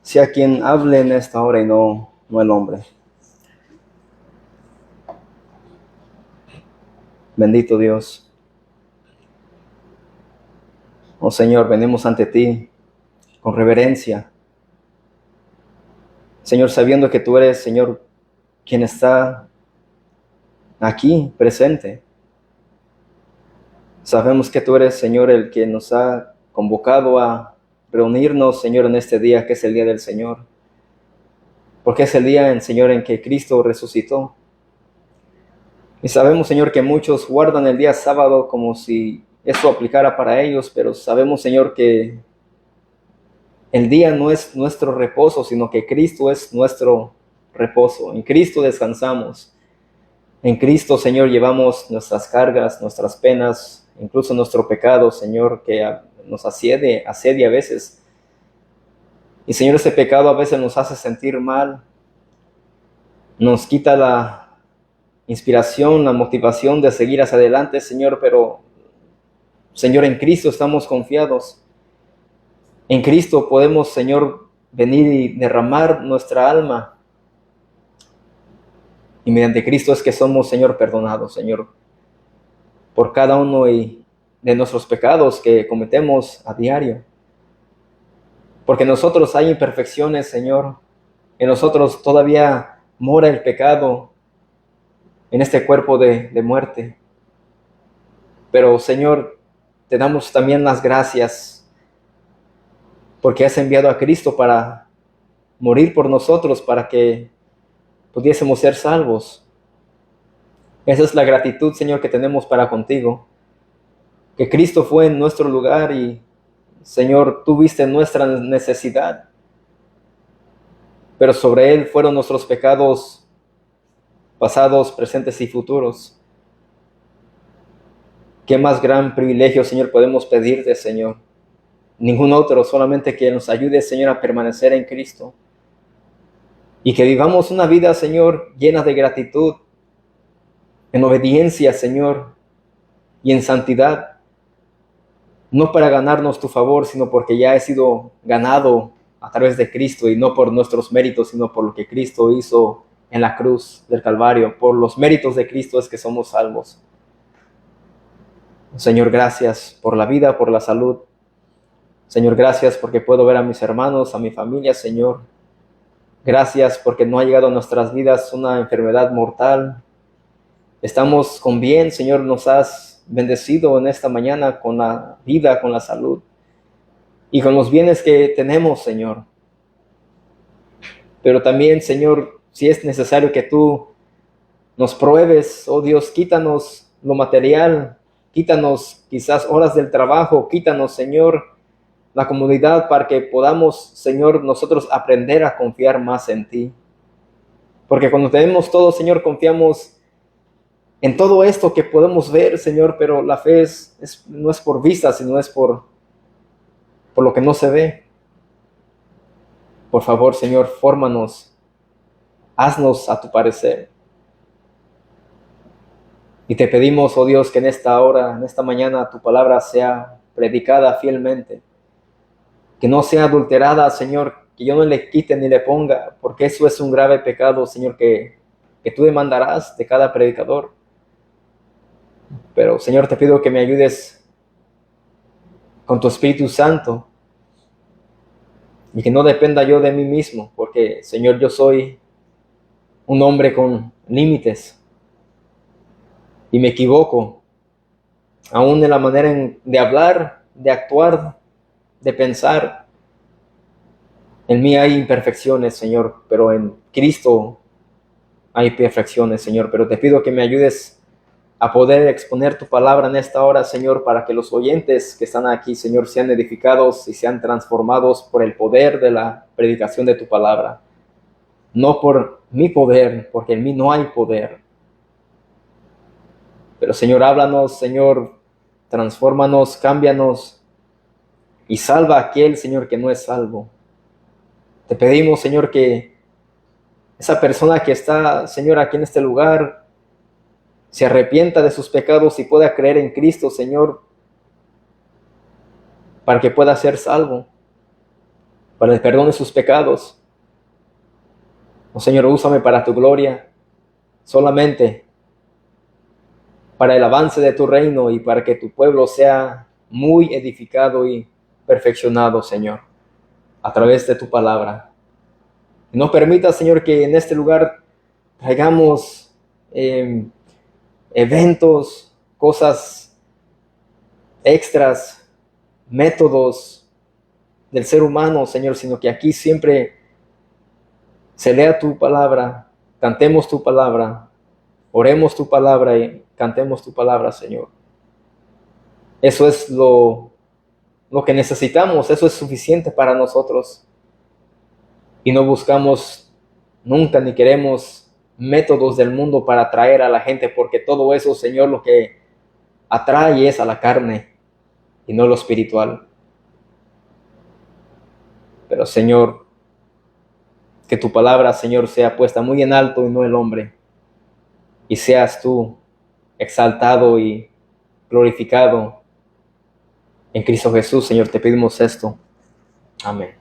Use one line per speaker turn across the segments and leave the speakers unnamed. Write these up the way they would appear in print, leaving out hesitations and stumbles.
sea quien hable en esta hora y no el hombre. Bendito Dios. Oh Señor, venimos ante ti con reverencia. Señor, sabiendo que tú eres, Señor, quien está aquí presente. Sabemos que tú eres, Señor, el que nos ha convocado a reunirnos, Señor, en este día que es el día del Señor. Porque es el día, Señor, en que Cristo resucitó. Y sabemos, Señor, que muchos guardan el día sábado como si eso aplicara para ellos, pero sabemos, Señor, que el día no es nuestro reposo, sino que Cristo es nuestro reposo. En Cristo descansamos. En Cristo, Señor, llevamos nuestras cargas, nuestras penas, incluso nuestro pecado, Señor, que nos asedia a veces. Y, Señor, ese pecado a veces nos hace sentir mal, nos quita la inspiración, la motivación de seguir hacia adelante, Señor, pero, Señor, en Cristo estamos confiados. En Cristo podemos, Señor, venir y derramar nuestra alma. Y mediante Cristo es que somos, Señor, perdonados, Señor, por cada uno de nuestros pecados que cometemos a diario. Porque en nosotros hay imperfecciones, Señor. En nosotros todavía mora el pecado en este cuerpo de muerte. Pero, Señor, te damos también las gracias porque has enviado a Cristo para morir por nosotros, para que pudiésemos ser salvos. Esa es la gratitud, Señor, que tenemos para contigo. Que Cristo fue en nuestro lugar y, Señor, tú viste nuestra necesidad. Pero sobre Él fueron nuestros pecados pasados, presentes y futuros. ¿Qué más gran privilegio, Señor, podemos pedirte, Señor? Ningún otro, solamente que nos ayude, Señor, a permanecer en Cristo. Y que vivamos una vida, Señor, llena de gratitud, en obediencia, Señor, y en santidad. No para ganarnos tu favor, sino porque ya he sido ganado a través de Cristo y no por nuestros méritos, sino por lo que Cristo hizo en la cruz del Calvario. Por los méritos de Cristo es que somos salvos. Señor, gracias por la vida, por la salud. Señor, gracias porque puedo ver a mis hermanos, a mi familia, Señor. Gracias porque no ha llegado a nuestras vidas una enfermedad mortal. Estamos con bien, Señor, nos has bendecido en esta mañana con la vida, con la salud y con los bienes que tenemos, Señor. Pero también, Señor, si es necesario que tú nos pruebes, oh Dios, quítanos lo material, quítanos quizás horas del trabajo, quítanos, Señor, la comodidad para que podamos, Señor, nosotros aprender a confiar más en ti. Porque cuando tenemos todo, Señor, confiamos en todo esto que podemos ver, Señor, pero la fe no es por vista, sino es por lo que no se ve. Por favor, Señor, fórmanos, haznos a tu parecer. Y te pedimos, oh Dios, que en esta hora, en esta mañana, tu palabra sea predicada fielmente. Que no sea adulterada, Señor, que yo no le quite ni le ponga, porque eso es un grave pecado, Señor, que tú demandarás de cada predicador. Pero, Señor, te pido que me ayudes con tu Espíritu Santo y que no dependa yo de mí mismo, porque, Señor, yo soy un hombre con límites y me equivoco, aún en la manera de hablar, de actuar, de pensar. En mí hay imperfecciones, Señor, pero en Cristo hay perfecciones, Señor. Pero te pido que me ayudes a poder exponer tu palabra en esta hora, Señor, para que los oyentes que están aquí, Señor, sean edificados y sean transformados por el poder de la predicación de tu palabra. No por mi poder, porque en mí no hay poder. Pero, Señor, háblanos, Señor, transfórmanos, cámbianos y salva a aquel, Señor, que no es salvo. Te pedimos, Señor, que esa persona que está, Señor, aquí en este lugar, se arrepienta de sus pecados y pueda creer en Cristo, Señor, para que pueda ser salvo. para el perdón de sus pecados. Oh Señor, úsame para tu gloria, solamente para el avance de tu reino y para que tu pueblo sea muy edificado y perfeccionado, Señor, a través de tu palabra. No permita, Señor, que en este lugar traigamos eventos, cosas extras, métodos del ser humano, Señor, sino que aquí siempre se lea tu palabra, cantemos tu palabra, oremos tu palabra y cantemos tu palabra, Señor. Eso es lo que necesitamos, eso es suficiente para nosotros. Y no buscamos nunca ni queremos métodos del mundo para atraer a la gente, porque todo eso, Señor, lo que atrae es a la carne y no lo espiritual. Pero, Señor, que tu palabra, Señor, sea puesta muy en alto y no el hombre, y seas tú exaltado y glorificado en Cristo Jesús, Señor, te pedimos esto. Amén.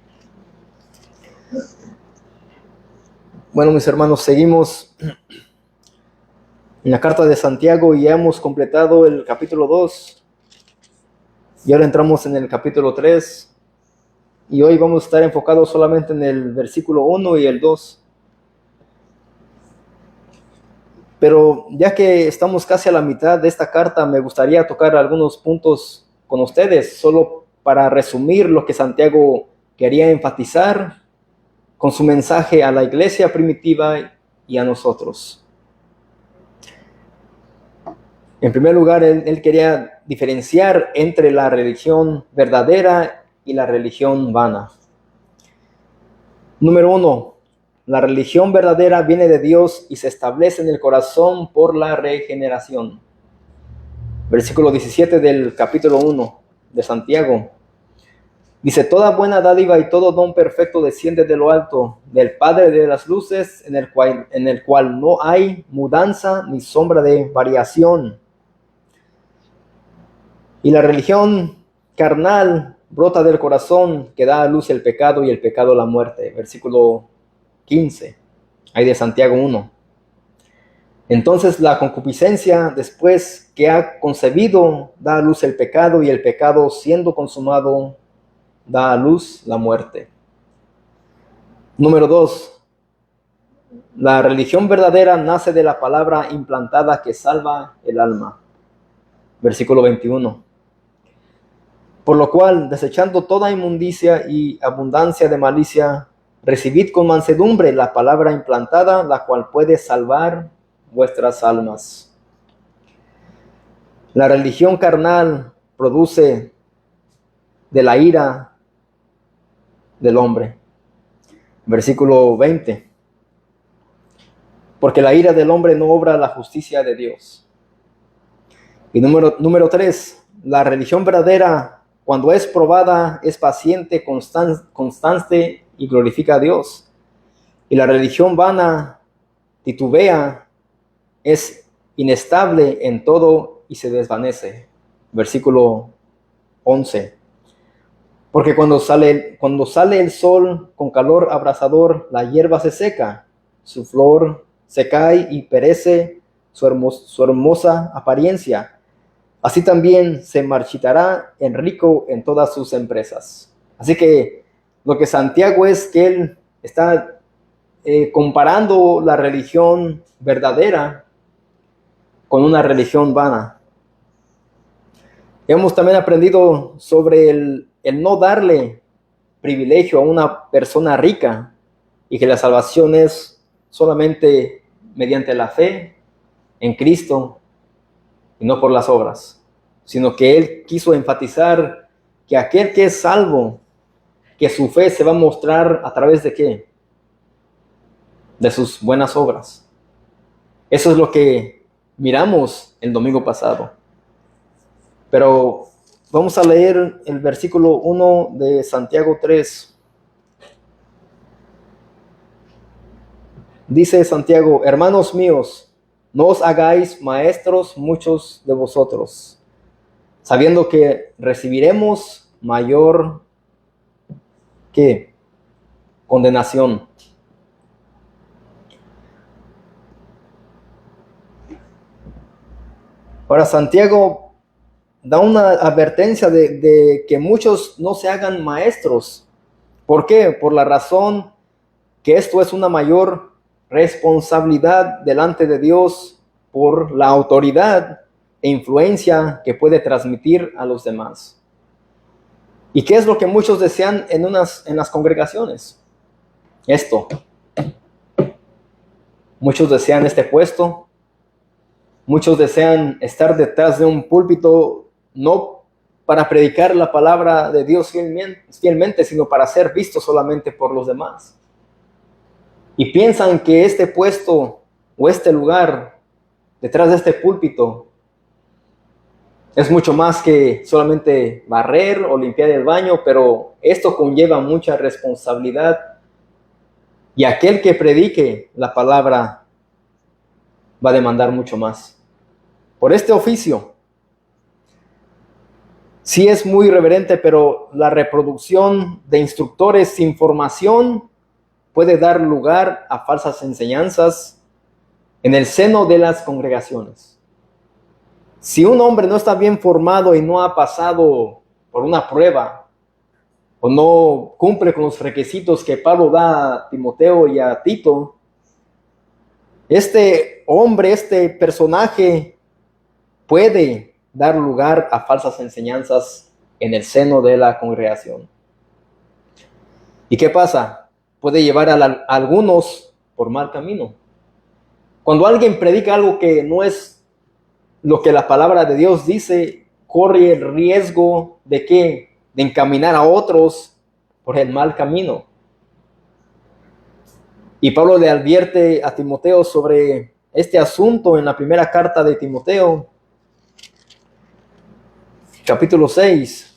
Bueno, mis hermanos, seguimos en la carta de Santiago y ya hemos completado el capítulo 2 y ahora entramos en el capítulo 3 y hoy vamos a estar enfocados solamente en el versículo 1 y el 2. Pero ya que estamos casi a la mitad de esta carta, me gustaría tocar algunos puntos con ustedes, solo para resumir lo que Santiago quería enfatizar con su mensaje a la iglesia primitiva y a nosotros. En primer lugar, él quería diferenciar entre la religión verdadera y la religión vana. Número 1. La religión verdadera viene de Dios y se establece en el corazón por la regeneración. Versículo 17 del capítulo 1 de Santiago. Dice, toda buena dádiva y todo don perfecto desciende de lo alto, del Padre de las luces, en el cual no hay mudanza ni sombra de variación. Y la religión carnal brota del corazón, que da a luz el pecado y el pecado la muerte. Versículo 15, ahí de Santiago 1. Entonces la concupiscencia, después que ha concebido, da a luz el pecado y el pecado, siendo consumado, da a luz la muerte. Número 2. La religión verdadera nace de la palabra implantada que salva el alma. Versículo 21. Por lo cual, desechando toda inmundicia y abundancia de malicia, recibid con mansedumbre la palabra implantada, la cual puede salvar vuestras almas. La religión carnal produce de la ira del hombre. Versículo 20. Porque la ira del hombre no obra la justicia de Dios. Y número 3. La religión verdadera, cuando es probada, es paciente, constante y glorifica a Dios. Y la religión vana titubea, es inestable en todo y se desvanece. Versículo 11. Porque cuando sale el sol con calor abrasador, la hierba se seca, su flor se cae y perece su hermosa apariencia. Así también se marchitará el rico en todas sus empresas. Así que lo que Santiago es que él está comparando la religión verdadera con una religión vana. Hemos también aprendido sobre el no darle privilegio a una persona rica y que la salvación es solamente mediante la fe en Cristo y no por las obras, sino que él quiso enfatizar que aquel que es salvo, que su fe se va a mostrar a través de ¿qué? De sus buenas obras. Eso es lo que miramos el domingo pasado. Pero vamos a leer el versículo 1 de Santiago 3. Dice Santiago, hermanos míos, no os hagáis maestros muchos de vosotros, sabiendo que recibiremos mayor ¿qué? condenación. Ahora Santiago da una advertencia de que muchos no se hagan maestros. ¿Por qué? Por la razón que esto es una mayor responsabilidad delante de Dios por la autoridad e influencia que puede transmitir a los demás. ¿Y qué es lo que muchos desean en las congregaciones? Esto. Muchos desean este puesto. Muchos desean estar detrás de un púlpito, no para predicar la palabra de Dios fielmente, sino para ser vistos solamente por los demás. Y piensan que este puesto o este lugar detrás de este púlpito es mucho más que solamente barrer o limpiar el baño, pero esto conlleva mucha responsabilidad. Y aquel que predique la palabra va a demandar mucho más. Por este oficio, sí es muy reverente, pero la reproducción de instructores sin formación puede dar lugar a falsas enseñanzas en el seno de las congregaciones. Si un hombre no está bien formado y no ha pasado por una prueba, o no cumple con los requisitos que Pablo da a Timoteo y a Tito, este hombre, este personaje, puede dar lugar a falsas enseñanzas en el seno de la congregación. ¿Y qué pasa? Puede llevar a algunos por mal camino. Cuando alguien predica algo que no es lo que la palabra de Dios dice, corre el riesgo de ¿qué? De encaminar a otros por el mal camino. Y Pablo le advierte a Timoteo sobre este asunto en la primera carta de Timoteo, capítulo 6.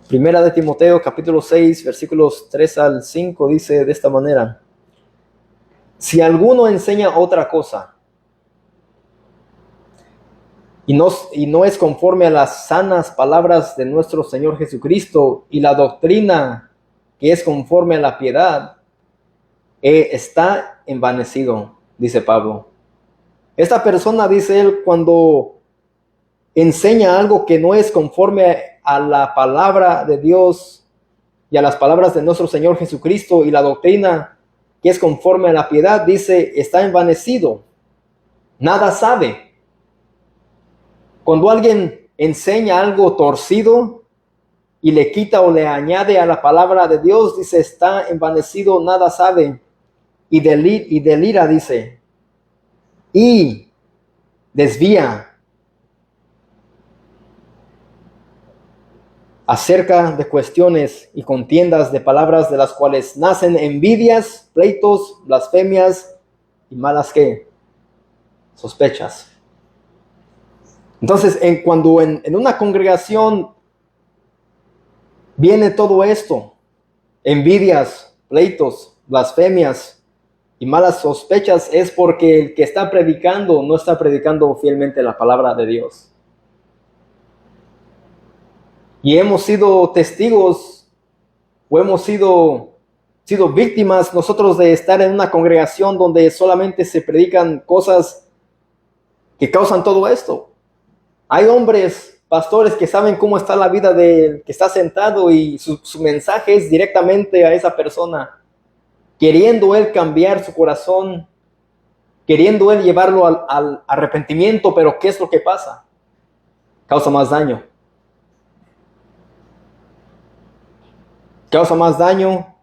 Primera de Timoteo, capítulo 6, versículos 3 al 5, dice de esta manera: si alguno enseña otra cosa y no es conforme a las sanas palabras de nuestro Señor Jesucristo y la doctrina que es conforme a la piedad, está envanecido, dice Pablo. Esta persona, dice él, cuando enseña algo que no es conforme a la palabra de Dios y a las palabras de nuestro Señor Jesucristo y la doctrina que es conforme a la piedad, dice, está envanecido, nada sabe. Cuando alguien enseña algo torcido y le quita o le añade a la palabra de Dios, dice, está envanecido, nada sabe, y delira, dice, y desvía acerca de cuestiones y contiendas de palabras de las cuales nacen envidias, pleitos, blasfemias y malas ¿qué? Sospechas. Entonces, cuando en una congregación viene todo esto, envidias, pleitos, blasfemias y malas sospechas, es porque el que está predicando no está predicando fielmente la palabra de Dios. Y hemos sido testigos o hemos sido víctimas nosotros de estar en una congregación donde solamente se predican cosas que causan todo esto. Hay hombres, pastores, que saben cómo está la vida del que está sentado y su mensaje es directamente a esa persona, queriendo él cambiar su corazón, queriendo él llevarlo al arrepentimiento, pero ¿qué es lo que pasa? Causa más daño. Causa más daño,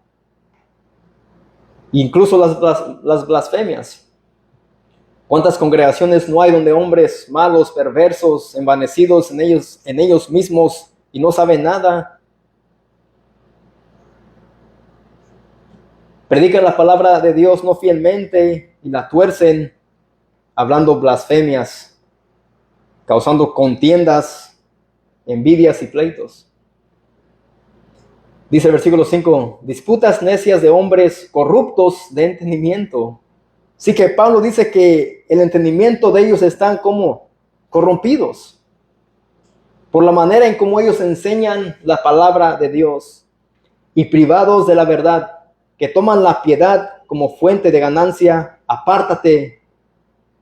incluso las blasfemias. ¿Cuántas congregaciones no hay donde hombres malos, perversos, envanecidos en ellos mismos y no saben nada, predican la palabra de Dios no fielmente y la tuercen, hablando blasfemias, causando contiendas, envidias y pleitos? Dice el versículo 5, disputas necias de hombres corruptos de entendimiento. Así que Pablo dice que el entendimiento de ellos están como corrompidos por la manera en cómo ellos enseñan la palabra de Dios. y privados de la verdad, que toman la piedad como fuente de ganancia, apártate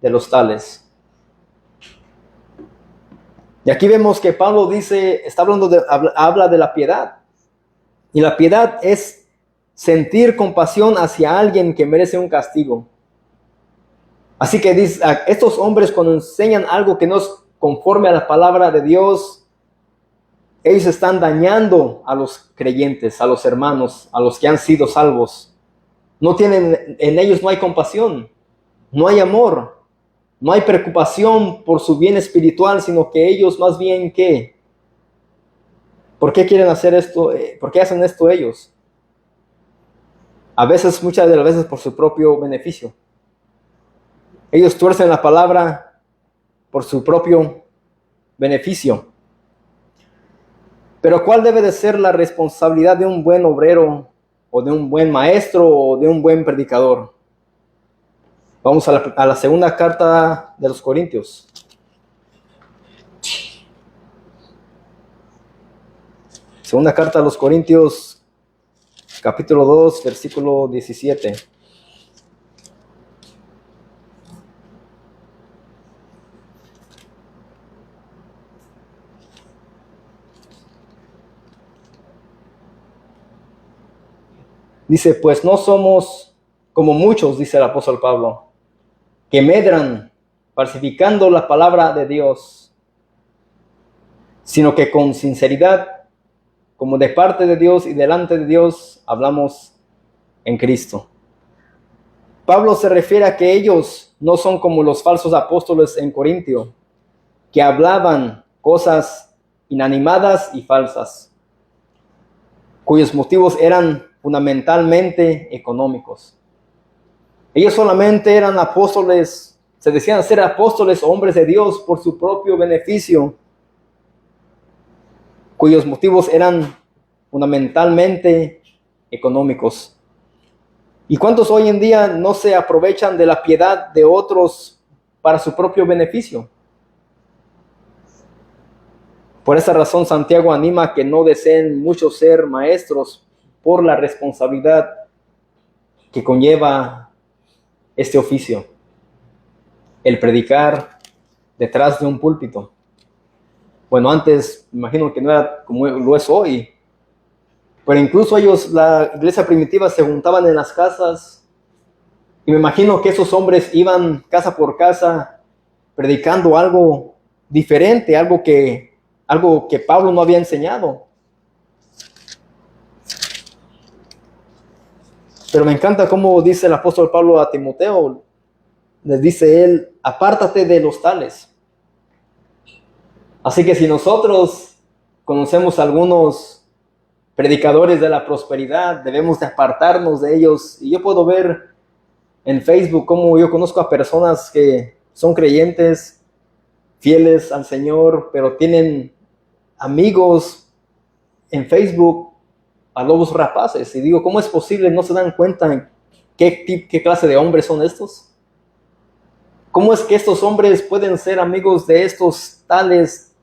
de los tales. Y aquí vemos que Pablo dice, habla de la piedad. Y la piedad es sentir compasión hacia alguien que merece un castigo. Así que dice, estos hombres cuando enseñan algo que no es conforme a la palabra de Dios, ellos están dañando a los creyentes, a los hermanos, a los que han sido salvos. En ellos no hay compasión, no hay amor, no hay preocupación por su bien espiritual, sino que ellos más bien, ¿qué? ¿Por qué quieren hacer esto? ¿Por qué hacen esto ellos? Muchas de las veces por su propio beneficio. Ellos tuercen la palabra por su propio beneficio. Pero ¿cuál debe de ser la responsabilidad de un buen obrero o de un buen maestro o de un buen predicador? Vamos a la segunda carta de los Corintios. Segunda carta a los Corintios, capítulo 2, versículo 17. Dice, pues no somos como muchos, dice el apóstol Pablo, que medran falsificando la palabra de Dios, sino que con sinceridad, como de parte de Dios y delante de Dios, hablamos en Cristo. Pablo se refiere a que ellos no son como los falsos apóstoles en Corintio, que hablaban cosas inanimadas y falsas, cuyos motivos eran fundamentalmente económicos. Ellos solamente eran apóstoles, se decían ser apóstoles o hombres de Dios por su propio beneficio, cuyos motivos eran fundamentalmente económicos. ¿Y cuántos hoy en día no se aprovechan de la piedad de otros para su propio beneficio? Por esa razón, Santiago anima a que no deseen muchos ser maestros por la responsabilidad que conlleva este oficio, el predicar detrás de un púlpito. Bueno, antes me imagino que no era como lo es hoy, pero incluso la iglesia primitiva, se juntaban en las casas y me imagino que esos hombres iban casa por casa predicando algo diferente, algo que Pablo no había enseñado. Pero me encanta cómo dice el apóstol Pablo a Timoteo, les dice él, apártate de los tales. Así que si nosotros conocemos a algunos predicadores de la prosperidad, debemos de apartarnos de ellos. Y yo puedo ver en Facebook cómo yo conozco a personas que son creyentes, fieles al Señor, pero tienen amigos en Facebook a lobos rapaces. Y digo, ¿cómo es posible? ¿No se dan cuenta qué clase de hombres son estos? ¿Cómo es que estos hombres pueden ser amigos de estos tales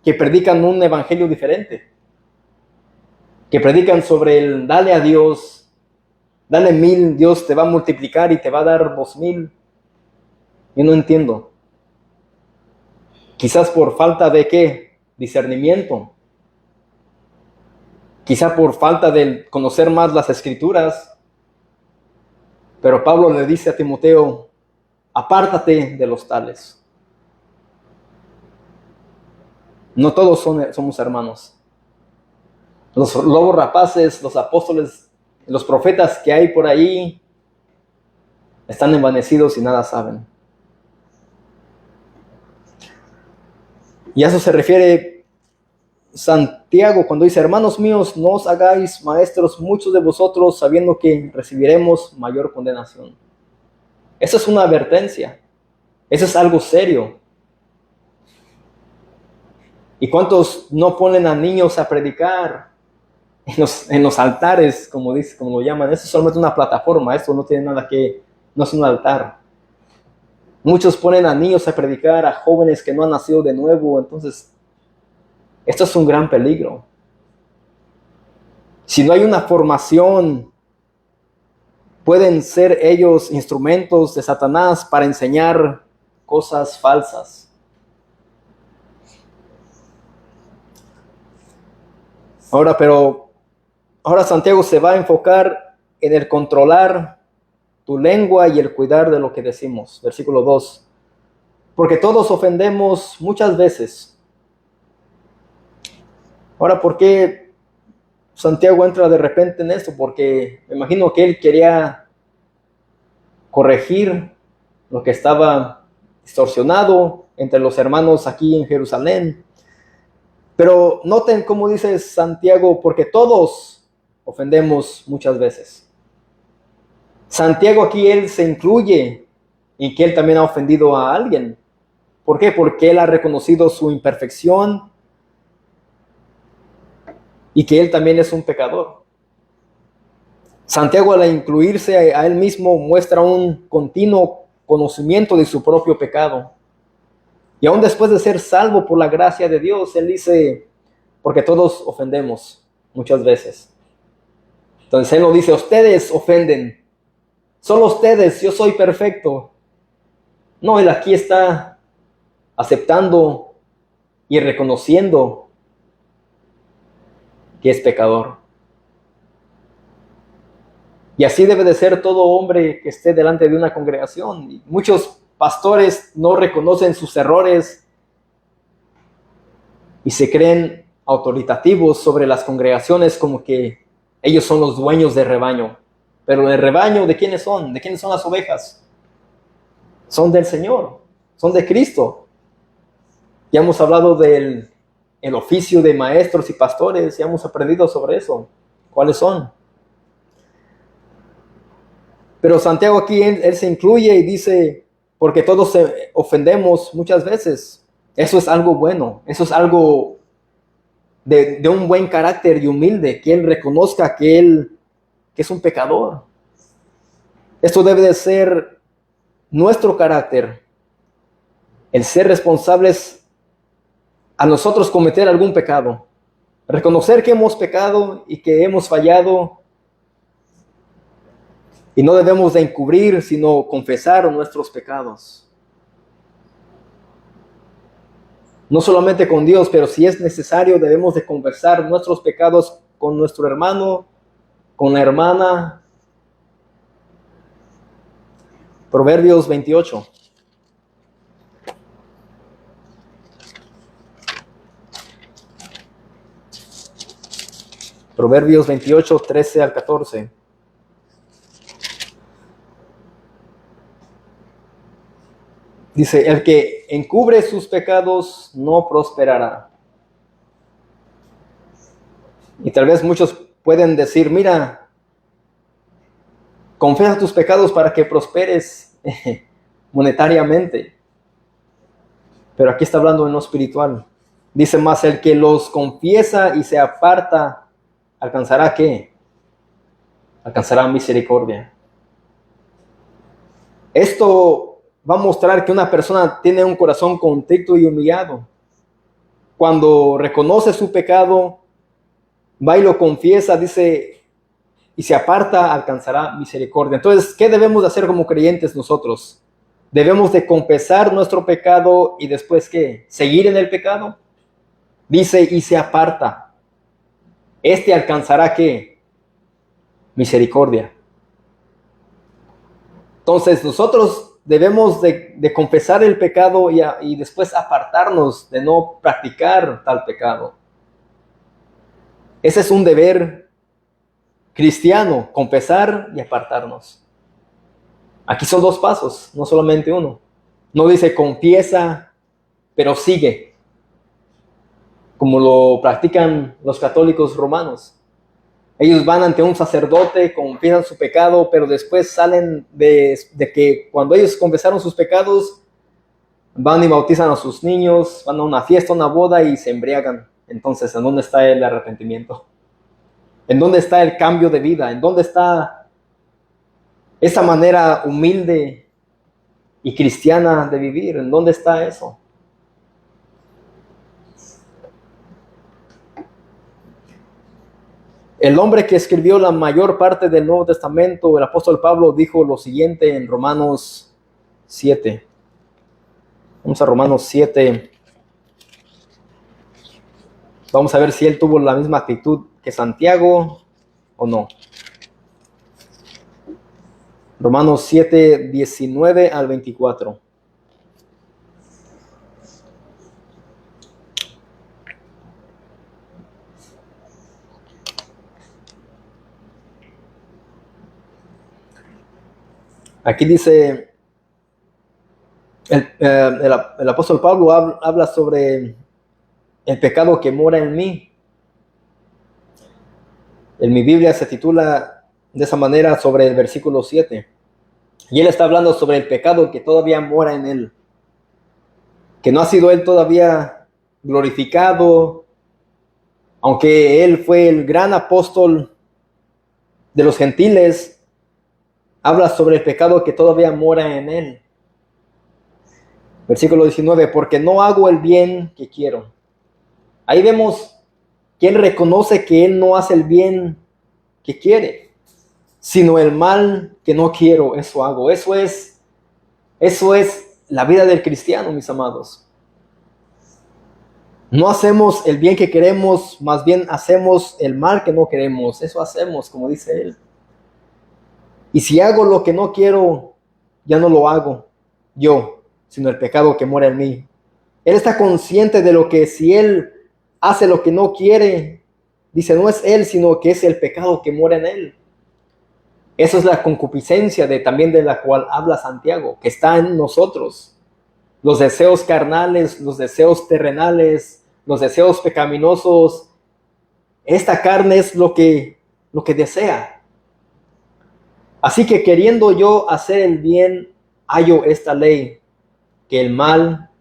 que predican un evangelio diferente? Que predican sobre el dale a Dios, dale 1000, Dios te va a multiplicar y te va a dar 2000. Yo no entiendo. Quizás por falta de ¿qué? Discernimiento. Quizá por falta de conocer más las escrituras. Pero Pablo le dice a Timoteo, apártate de los tales. No todos somos hermanos. Los lobos rapaces, los apóstoles, los profetas que hay por ahí, están envanecidos y nada saben. Y a eso se refiere Santiago cuando dice, hermanos míos, no os hagáis maestros muchos de vosotros, sabiendo que recibiremos mayor condenación. Eso es una advertencia. Eso es algo serio. ¿Y cuántos no ponen a niños a predicar en los altares, como lo llaman? Eso es solamente una plataforma, esto no tiene nada no es un altar. Muchos ponen a niños a predicar, a jóvenes que no han nacido de nuevo. Entonces, esto es un gran peligro. Si no hay una formación, pueden ser ellos instrumentos de Satanás para enseñar cosas falsas. Ahora Santiago se va a enfocar en el controlar tu lengua y el cuidar de lo que decimos. Versículo 2. Porque todos ofendemos muchas veces. Ahora, ¿por qué Santiago entra de repente en esto? Porque me imagino que él quería corregir lo que estaba distorsionado entre los hermanos aquí en Jerusalén. Pero noten cómo dice Santiago, porque todos ofendemos muchas veces. Santiago aquí él se incluye en que él también ha ofendido a alguien. ¿Por qué? Porque él ha reconocido su imperfección y que él también es un pecador. Santiago, al incluirse a él mismo, muestra un continuo conocimiento de su propio pecado. Y aún después de ser salvo por la gracia de Dios, él dice, porque todos ofendemos muchas veces. Entonces él no dice, ustedes ofenden, solo ustedes, yo soy perfecto. No, él aquí está aceptando y reconociendo que es pecador. Y así debe de ser todo hombre que esté delante de una congregación. Y muchos pastores no reconocen sus errores y se creen autoritativos sobre las congregaciones como que ellos son los dueños del rebaño. Pero el rebaño, ¿de quiénes son? ¿De quiénes son las ovejas? Son del Señor, son de Cristo. Ya hemos hablado del oficio de maestros y pastores, ya hemos aprendido sobre eso. ¿Cuáles son? Pero Santiago aquí, él se incluye y dice, porque todos ofendemos muchas veces. Eso es algo bueno, eso es algo de un buen carácter y humilde, que él reconozca que es un pecador. Esto debe de ser nuestro carácter, el ser responsables a nosotros cometer algún pecado, reconocer que hemos pecado y que hemos fallado. Y no debemos de encubrir, sino confesar nuestros pecados. No solamente con Dios, pero si es necesario, debemos de conversar nuestros pecados con nuestro hermano, con la hermana. Proverbios 28. Proverbios 28, 13 al 14. Dice, el que encubre sus pecados no prosperará. Y tal vez muchos pueden decir, mira, confiesa tus pecados para que prosperes monetariamente. Pero aquí está hablando en lo espiritual. Dice más, el que los confiesa y se aparta, ¿alcanzará qué? Alcanzará misericordia. Esto va a mostrar que una persona tiene un corazón contrito y humillado. Cuando reconoce su pecado, va y lo confiesa, dice, y se aparta, alcanzará misericordia. Entonces, ¿qué debemos de hacer como creyentes nosotros? Debemos de confesar nuestro pecado y después, ¿qué? ¿Seguir en el pecado? Dice, y se aparta. Este alcanzará, ¿qué? Misericordia. Entonces, nosotros debemos de confesar el pecado y después apartarnos de no practicar tal pecado. Ese es un deber cristiano, confesar y apartarnos. Aquí son dos pasos, no solamente uno. No dice confiesa, pero sigue, como lo practican los católicos romanos. Ellos van ante un sacerdote, confiesan su pecado, pero después salen de que cuando ellos confesaron sus pecados, van y bautizan a sus niños, van a una fiesta, una boda y se embriagan. Entonces, ¿en dónde está el arrepentimiento? ¿En dónde está el cambio de vida? ¿En dónde está esa manera humilde y cristiana de vivir? ¿En dónde está eso? El hombre que escribió la mayor parte del Nuevo Testamento, el apóstol Pablo, dijo lo siguiente en Romanos 7. Vamos a Romanos 7. Vamos a ver si él tuvo la misma actitud que Santiago o no. Romanos 7, 19 al 24. Aquí dice, el apóstol Pablo habla sobre el pecado que mora en mí. En mi Biblia se titula de esa manera sobre el versículo 7. Y él está hablando sobre el pecado que todavía mora en él. Que no ha sido él todavía glorificado, aunque él fue el gran apóstol de los gentiles. Habla sobre el pecado que todavía mora en él. Versículo 19, porque no hago el bien que quiero. Ahí vemos que él reconoce que él no hace el bien que quiere, sino el mal que no quiero, eso hago. Eso es la vida del cristiano, mis amados. No hacemos el bien que queremos, más bien hacemos el mal que no queremos. Eso hacemos, como dice él. Y si hago lo que no quiero, ya no lo hago yo, sino el pecado que mora en mí. Él está consciente de lo que si él hace lo que no quiere, dice, no es él, sino que es el pecado que mora en él. Eso es la concupiscencia también de la cual habla Santiago, que está en nosotros. Los deseos carnales, los deseos terrenales, los deseos pecaminosos. Esta carne es lo que desea. Así que queriendo yo hacer el bien, hallo esta ley, que el mal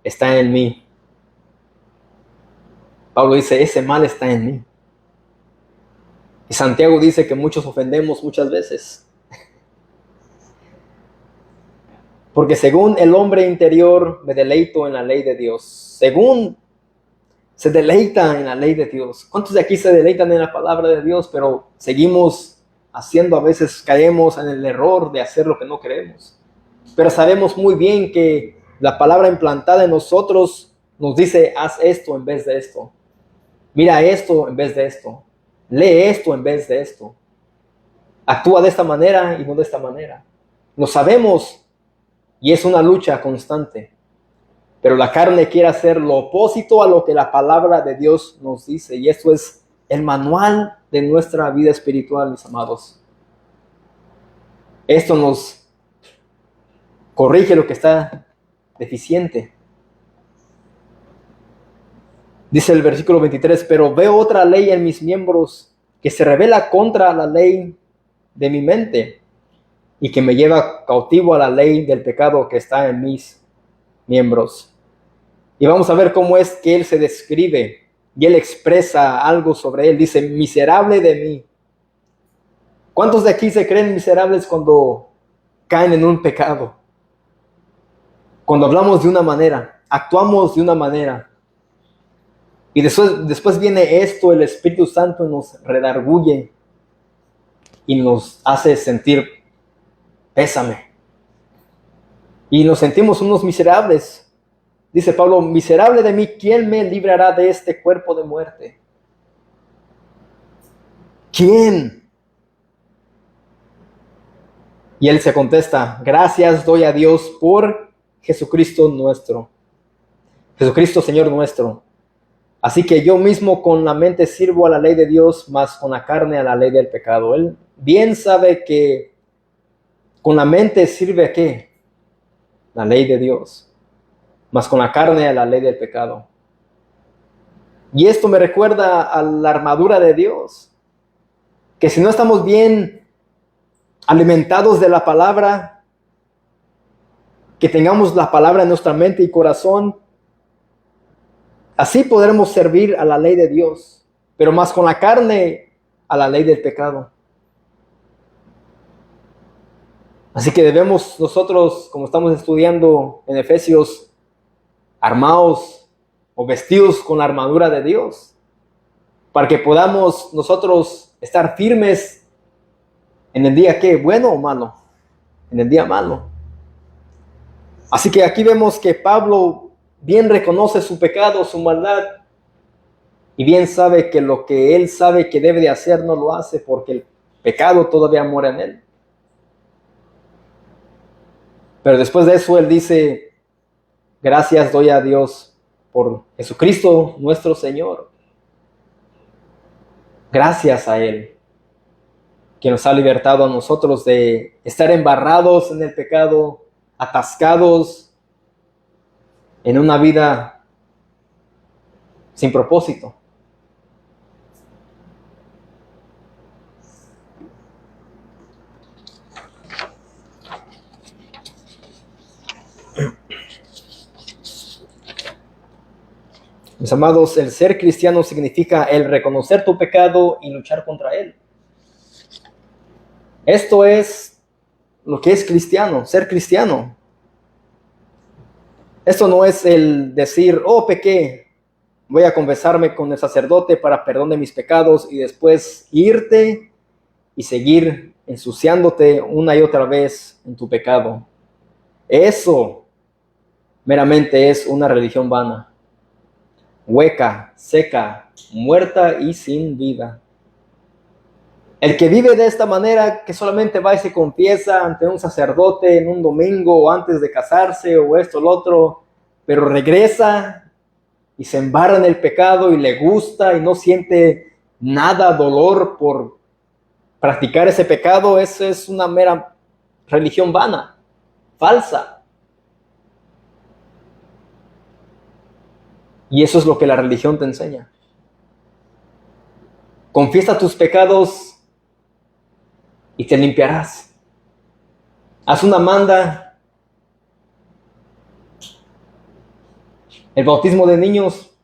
está en mí. Pablo dice, ese mal está en mí. Y Santiago dice que muchos ofendemos muchas veces. Porque según el hombre interior me deleito en la ley de Dios. Según se deleita en la ley de Dios. ¿Cuántos de aquí se deleitan en la palabra de Dios, pero seguimos haciendo, a veces caemos en el error de hacer lo que no queremos? Pero sabemos muy bien que la palabra implantada en nosotros nos dice, haz esto en vez de esto. Mira esto en vez de esto. Lee esto en vez de esto. Actúa de esta manera y no de esta manera. Lo sabemos y es una lucha constante. Pero la carne quiere hacer lo opuesto a lo que la palabra de Dios nos dice. Y esto es el manual de nuestra vida espiritual, mis amados. Esto nos corrige lo que está deficiente. Dice el versículo 23, pero veo otra ley en mis miembros que se revela contra la ley de mi mente y que me lleva cautivo a la ley del pecado que está en mis miembros. Y vamos a ver cómo es que él se describe y él expresa algo sobre él. Dice, miserable de mí. ¿Cuántos de aquí se creen miserables cuando caen en un pecado? Cuando hablamos de una manera, actuamos de una manera. Y después viene esto, el Espíritu Santo nos redarguye y nos hace sentir pésame. Y nos sentimos unos miserables. Dice Pablo, miserable de mí, ¿quién me librará de este cuerpo de muerte? ¿Quién? Y él se contesta, gracias doy a Dios por Jesucristo nuestro. Jesucristo Señor nuestro. Así que yo mismo con la mente sirvo a la ley de Dios, mas con la carne a la ley del pecado. Él bien sabe que con la mente sirve ¿a qué? La ley de Dios, mas con la carne a la ley del pecado. Y esto me recuerda a la armadura de Dios, que si no estamos bien alimentados de la palabra, que tengamos la palabra en nuestra mente y corazón, así podremos servir a la ley de Dios, pero más con la carne a la ley del pecado. Así que debemos nosotros, como estamos estudiando en Efesios, armados o vestidos con la armadura de Dios. para que podamos nosotros estar firmes en el día que bueno o malo, en el día malo. Así que aquí vemos que Pablo bien reconoce su pecado, su maldad, y bien sabe que lo que él sabe que debe de hacer no lo hace porque el pecado todavía mora en él. Pero después de eso él dice, gracias doy a Dios por Jesucristo nuestro Señor. Gracias a Él, que nos ha libertado a nosotros de estar embarrados en el pecado, atascados en una vida sin propósito. Mis amados, el ser cristiano significa el reconocer tu pecado y luchar contra él. Esto es lo que es cristiano, ser cristiano. Esto no es el decir, oh, pequé, voy a confesarme con el sacerdote para perdón de mis pecados y después irte y seguir ensuciándote una y otra vez en tu pecado. Eso meramente es una religión vana, hueca, seca, muerta y sin vida. El que vive de esta manera, que solamente va y se confiesa ante un sacerdote en un domingo o antes de casarse o esto o lo otro, pero regresa y se embarra en el pecado y le gusta y no siente nada dolor por practicar ese pecado, eso es una mera religión vana, falsa. Y eso es lo que la religión te enseña. Confiesa tus pecados y te limpiarás. Haz una manda. El bautismo de niños.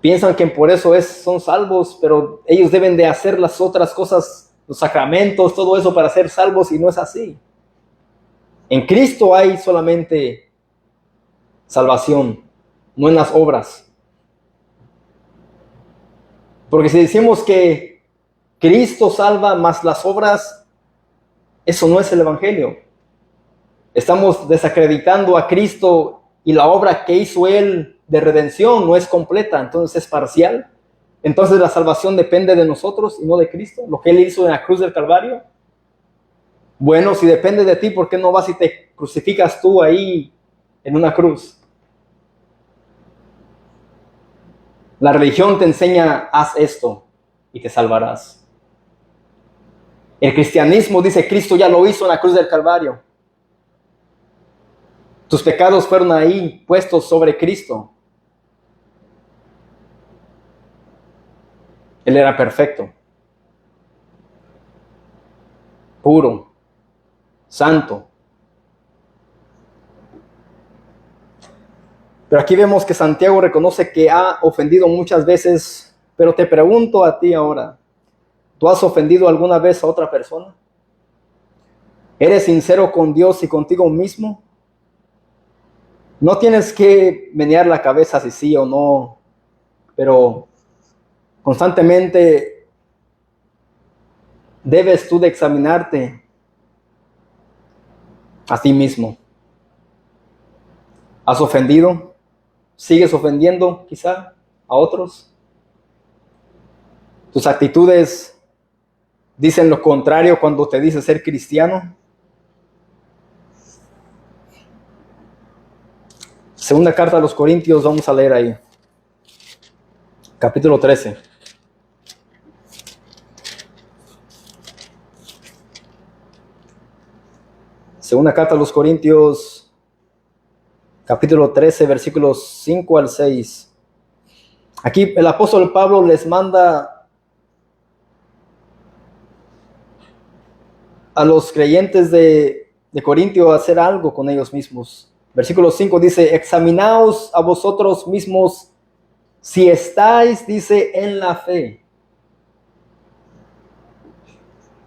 Piensan que por eso son salvos, pero ellos deben de hacer las otras cosas, los sacramentos, todo eso para ser salvos, y no es así. En Cristo hay solamente salvación, no en las obras. Porque si decimos que Cristo salva más las obras, eso no es el Evangelio. Estamos desacreditando a Cristo y la obra que hizo Él de redención no es completa, entonces es parcial. Entonces la salvación depende de nosotros y no de Cristo, lo que Él hizo en la cruz del Calvario. Bueno, si depende de ti, ¿por qué no vas y te crucificas tú ahí en una cruz? La religión te enseña, haz esto y te salvarás. El cristianismo dice, Cristo ya lo hizo en la cruz del Calvario. Tus pecados fueron ahí puestos sobre Cristo. Él era perfecto, puro, santo. Pero aquí vemos que Santiago reconoce que ha ofendido muchas veces, pero te pregunto a ti ahora, ¿tú has ofendido alguna vez a otra persona? ¿Eres sincero con Dios y contigo mismo? No tienes que menear la cabeza si sí o no, pero constantemente debes tú de examinarte a ti mismo. ¿Has ofendido? ¿Sigues ofendiendo quizá a otros? ¿Tus actitudes dicen lo contrario cuando te dices ser cristiano? Segunda carta a los Corintios, vamos a leer ahí. Capítulo 13. Segunda carta a los Corintios, capítulo 13, versículos 5 al 6. Aquí el apóstol Pablo les manda a los creyentes de Corintio a hacer algo con ellos mismos. Versículo 5 dice, examinaos a vosotros mismos si estáis, dice, en la fe.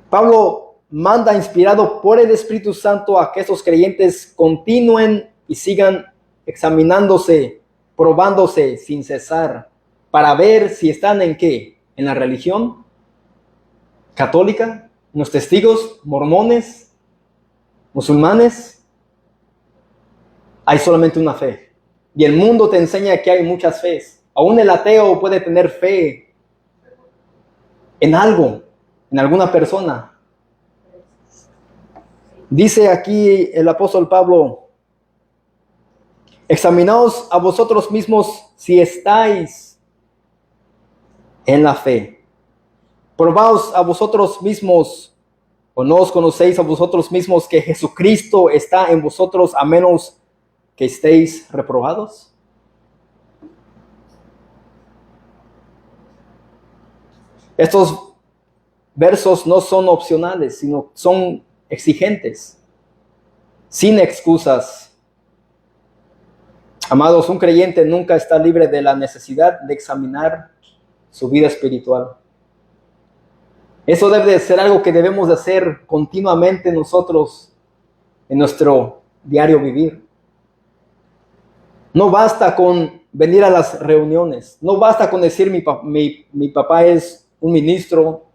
Pablo manda, inspirado por el Espíritu Santo, a que esos creyentes continúen y sigan examinándose, probándose sin cesar. para ver si están en qué, en la religión católica, en los testigos mormones, musulmanes. Hay solamente una fe. Y el mundo te enseña que hay muchas fees. Aún el ateo puede tener fe en algo, en alguna persona. Dice aquí el apóstol Pablo: examinaos a vosotros mismos si estáis en la fe. Probaos a vosotros mismos, o no os conocéis a vosotros mismos que Jesucristo está en vosotros, a menos que estéis reprobados. Estos versos no son opcionales, sino son exigentes, sin excusas. Amados, un creyente nunca está libre de la necesidad de examinar su vida espiritual. Eso debe de ser algo que debemos de hacer continuamente nosotros en nuestro diario vivir. No basta con venir a las reuniones, no basta con decir mi papá es un ministro,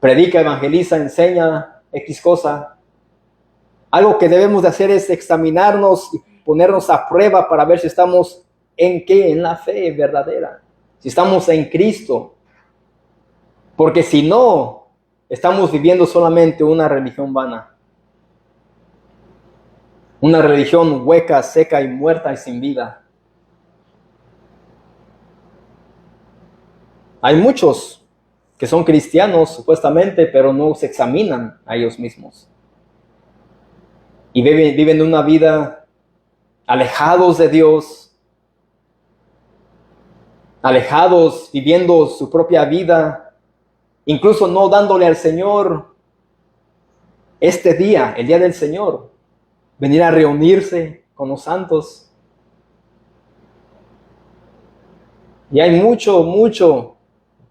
predica, evangeliza, enseña X cosa. Algo que debemos de hacer es examinarnos y ponernos a prueba para ver si estamos en qué, en la fe verdadera, si estamos en Cristo. Porque si no, estamos viviendo solamente una religión vana. Una religión hueca, seca y muerta y sin vida. Hay muchos que son cristianos supuestamente, pero no se examinan a ellos mismos. Y viven una vida alejados de Dios, alejados, viviendo su propia vida, incluso no dándole al Señor este día, el día del Señor, venir a reunirse con los santos. Y hay mucho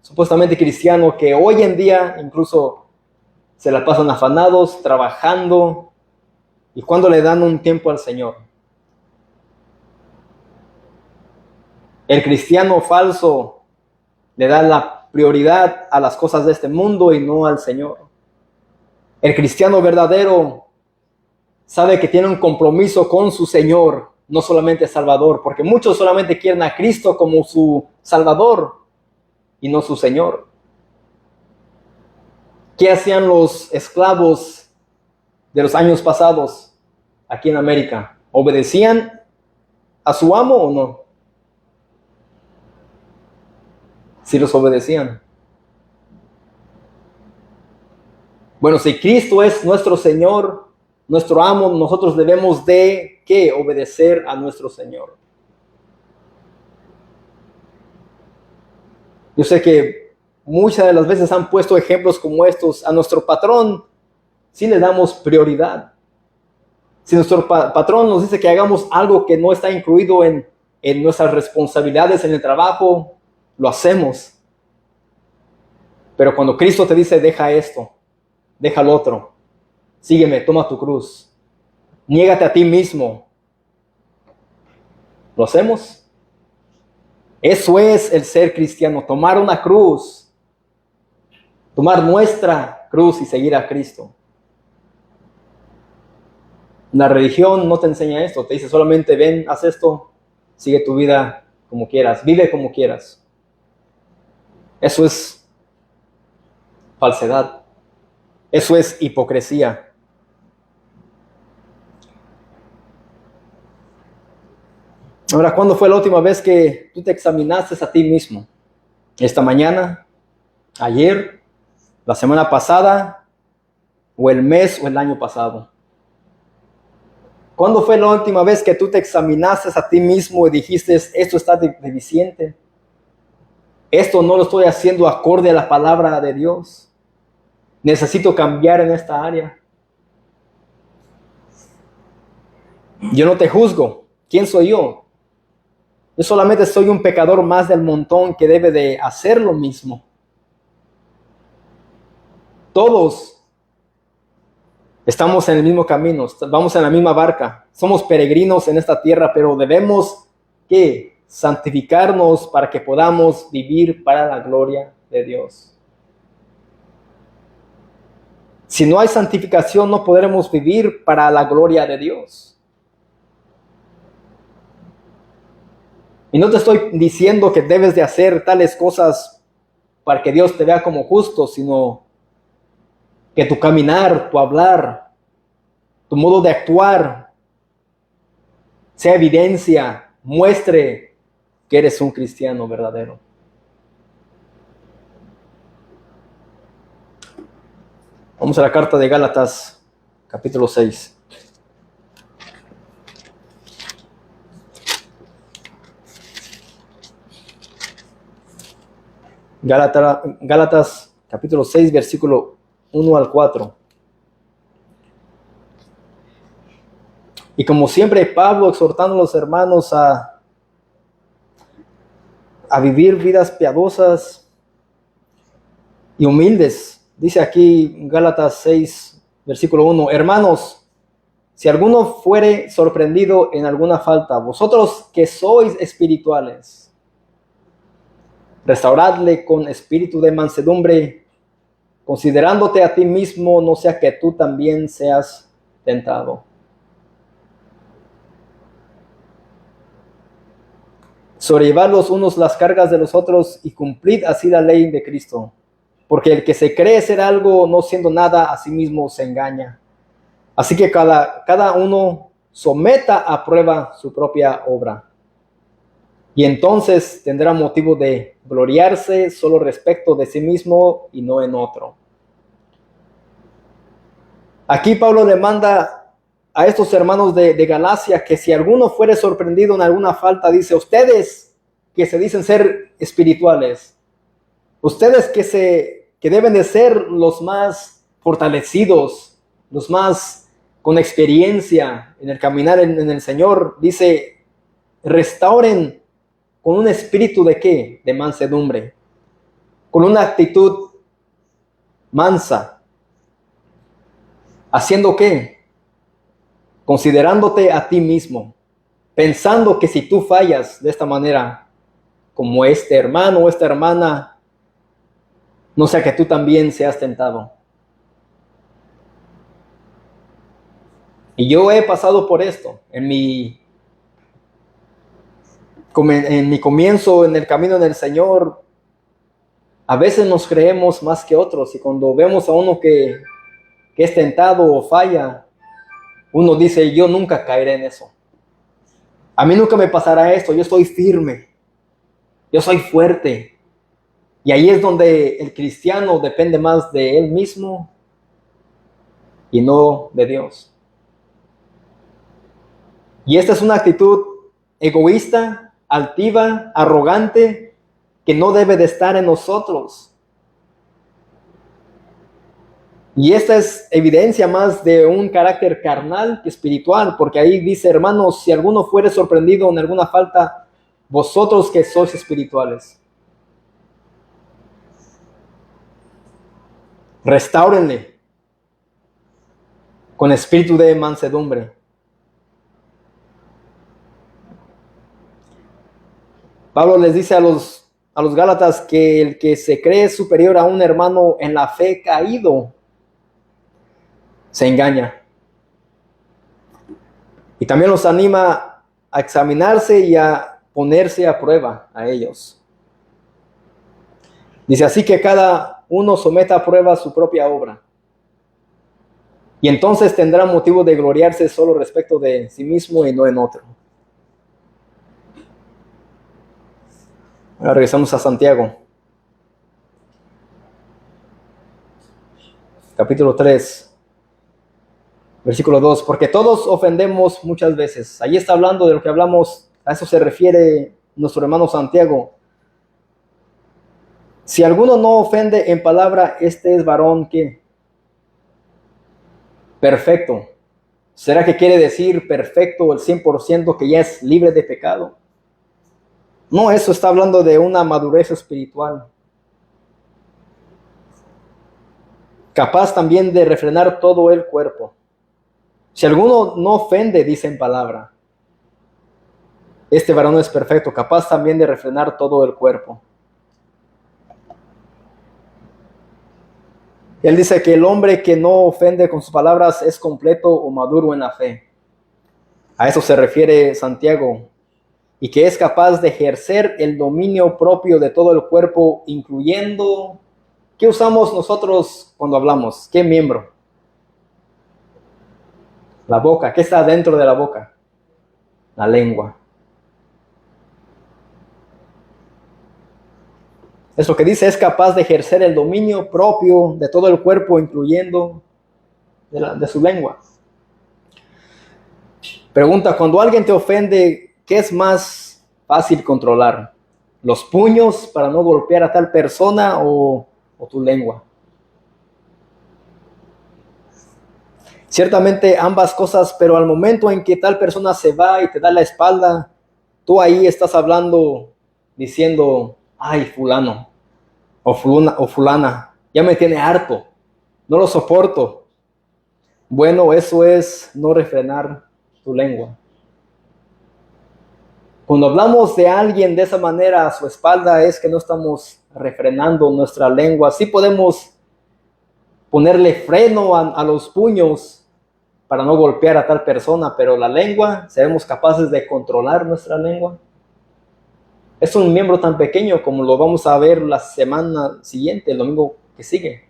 supuestamente cristiano que hoy en día incluso se la pasan afanados, trabajando, y cuando le dan un tiempo al Señor. El cristiano falso le da la prioridad a las cosas de este mundo y no al Señor. El cristiano verdadero sabe que tiene un compromiso con su Señor, no solamente Salvador, porque muchos solamente quieren a Cristo como su Salvador y no su Señor. ¿Qué hacían los esclavos de los años pasados aquí en América? ¿Obedecían a su amo o no? Si los obedecían. Bueno, si Cristo es nuestro Señor, nuestro amo, nosotros debemos de ¿qué? Obedecer a nuestro Señor. Yo sé que muchas de las veces han puesto ejemplos como estos. A nuestro patrón sí le damos prioridad. Si nuestro patrón nos dice que hagamos algo que no está incluido en nuestras responsabilidades en el trabajo, lo hacemos. Pero cuando Cristo te dice, deja esto, deja lo otro, sígueme, toma tu cruz, niégate a ti mismo, ¿lo hacemos? Eso es el ser cristiano, tomar una cruz, tomar nuestra cruz y seguir a Cristo. La religión no te enseña esto, te dice solamente ven, haz esto, sigue tu vida como quieras, vive como quieras. Eso es falsedad, eso es hipocresía. Ahora, ¿cuándo fue la última vez que tú te examinaste a ti mismo? ¿Esta mañana? ¿Ayer? ¿La semana pasada? ¿O el mes o el año pasado? ¿Cuándo fue la última vez que tú te examinaste a ti mismo y dijiste, esto está deficiente? Esto no lo estoy haciendo acorde a la palabra de Dios. Necesito cambiar en esta área. Yo no te juzgo. ¿Quién soy yo? Yo solamente soy un pecador más del montón que debe de hacer lo mismo. Todos estamos en el mismo camino, vamos en la misma barca. Somos peregrinos en esta tierra, pero debemos, ¿qué? santificarnos para que podamos vivir para la gloria de Dios. Si no hay santificación, no podremos vivir para la gloria de Dios. Y no te estoy diciendo que debes de hacer tales cosas para que Dios te vea como justo, sino que tu caminar, tu hablar, tu modo de actuar sea evidencia, muestre que eres un cristiano verdadero. Vamos a la carta de Gálatas, capítulo 6. Gálatas, capítulo 6, versículo 1 al 4. Y como siempre, Pablo exhortando a los hermanos a vivir vidas piadosas y humildes. Dice aquí Gálatas 6, versículo 1, hermanos, si alguno fuere sorprendido en alguna falta, vosotros que sois espirituales, restauradle con espíritu de mansedumbre, considerándote a ti mismo, no sea que tú también seas tentado. Sobrellevad los unos las cargas de los otros y cumplid así la ley de Cristo. Porque el que se cree ser algo no siendo nada, a sí mismo se engaña. Así que cada uno someta a prueba su propia obra. Y entonces tendrá motivo de gloriarse solo respecto de sí mismo y no en otro. Aquí Pablo le manda a estos hermanos de Galacia que si alguno fuere sorprendido en alguna falta, dice, ustedes que se dicen ser espirituales, ustedes que deben de ser los más fortalecidos, los más con experiencia en el caminar en el Señor, dice, restauren con un espíritu de ¿qué? De mansedumbre, con una actitud mansa, haciendo ¿qué? Considerándote a ti mismo, pensando que si tú fallas de esta manera, como este hermano o esta hermana, no sea que tú también seas tentado. Y yo he pasado por esto en mi comienzo en el camino del Señor. A veces nos creemos más que otros y cuando vemos a uno que es tentado o falla, uno dice, yo nunca caeré en eso. A mí nunca me pasará esto, yo estoy firme, yo soy fuerte. Y ahí es donde el cristiano depende más de él mismo y no de Dios. Y esta es una actitud egoísta, altiva, arrogante, que no debe de estar en nosotros. Y esta es evidencia más de un carácter carnal que espiritual, porque ahí dice, hermanos, si alguno fuere sorprendido en alguna falta, vosotros que sois espirituales, restáurenle con espíritu de mansedumbre. Pablo les dice a los Gálatas que el que se cree superior a un hermano en la fe caído, se engaña. Y también los anima a examinarse y a ponerse a prueba a ellos. Dice, así que cada uno someta a prueba su propia obra. Y entonces tendrá motivo de gloriarse solo respecto de sí mismo y no en otro. Ahora regresamos a Santiago. Capítulo 3. Versículo 2, porque todos ofendemos muchas veces. Ahí está hablando de lo que hablamos, a eso se refiere nuestro hermano Santiago. Si alguno no ofende en palabra, este es varón que perfecto. ¿Será que quiere decir perfecto el 100% que ya es libre de pecado? No, eso está hablando de una madurez espiritual. Capaz también de refrenar todo el cuerpo. Si alguno no ofende, dice en palabra, Este varón es perfecto, capaz también de refrenar todo el cuerpo. Él dice que el hombre que no ofende con sus palabras es completo o maduro en la fe. A eso se refiere Santiago. Y que es capaz de ejercer el dominio propio de todo el cuerpo, incluyendo... ¿Qué usamos nosotros cuando hablamos? ¿Qué miembro? La boca. ¿Qué está dentro de la boca? La lengua. Es lo que dice, es capaz de ejercer el dominio propio de todo el cuerpo, incluyendo de su lengua. Pregunta, cuando alguien te ofende, ¿qué es más fácil controlar? ¿Los puños para no golpear a tal persona o tu lengua? Ciertamente ambas cosas, pero al momento en que tal persona se va y te da la espalda, tú ahí estás hablando, diciendo, ay, fulano, o fulana, ya me tiene harto, no lo soporto. Bueno, eso es no refrenar tu lengua. Cuando hablamos de alguien de esa manera a su espalda es que no estamos refrenando nuestra lengua. Sí podemos ponerle freno a los puños para no golpear a tal persona, pero la lengua, ¿seremos capaces de controlar nuestra lengua? Es un miembro tan pequeño como lo vamos a ver la semana siguiente, el domingo que sigue.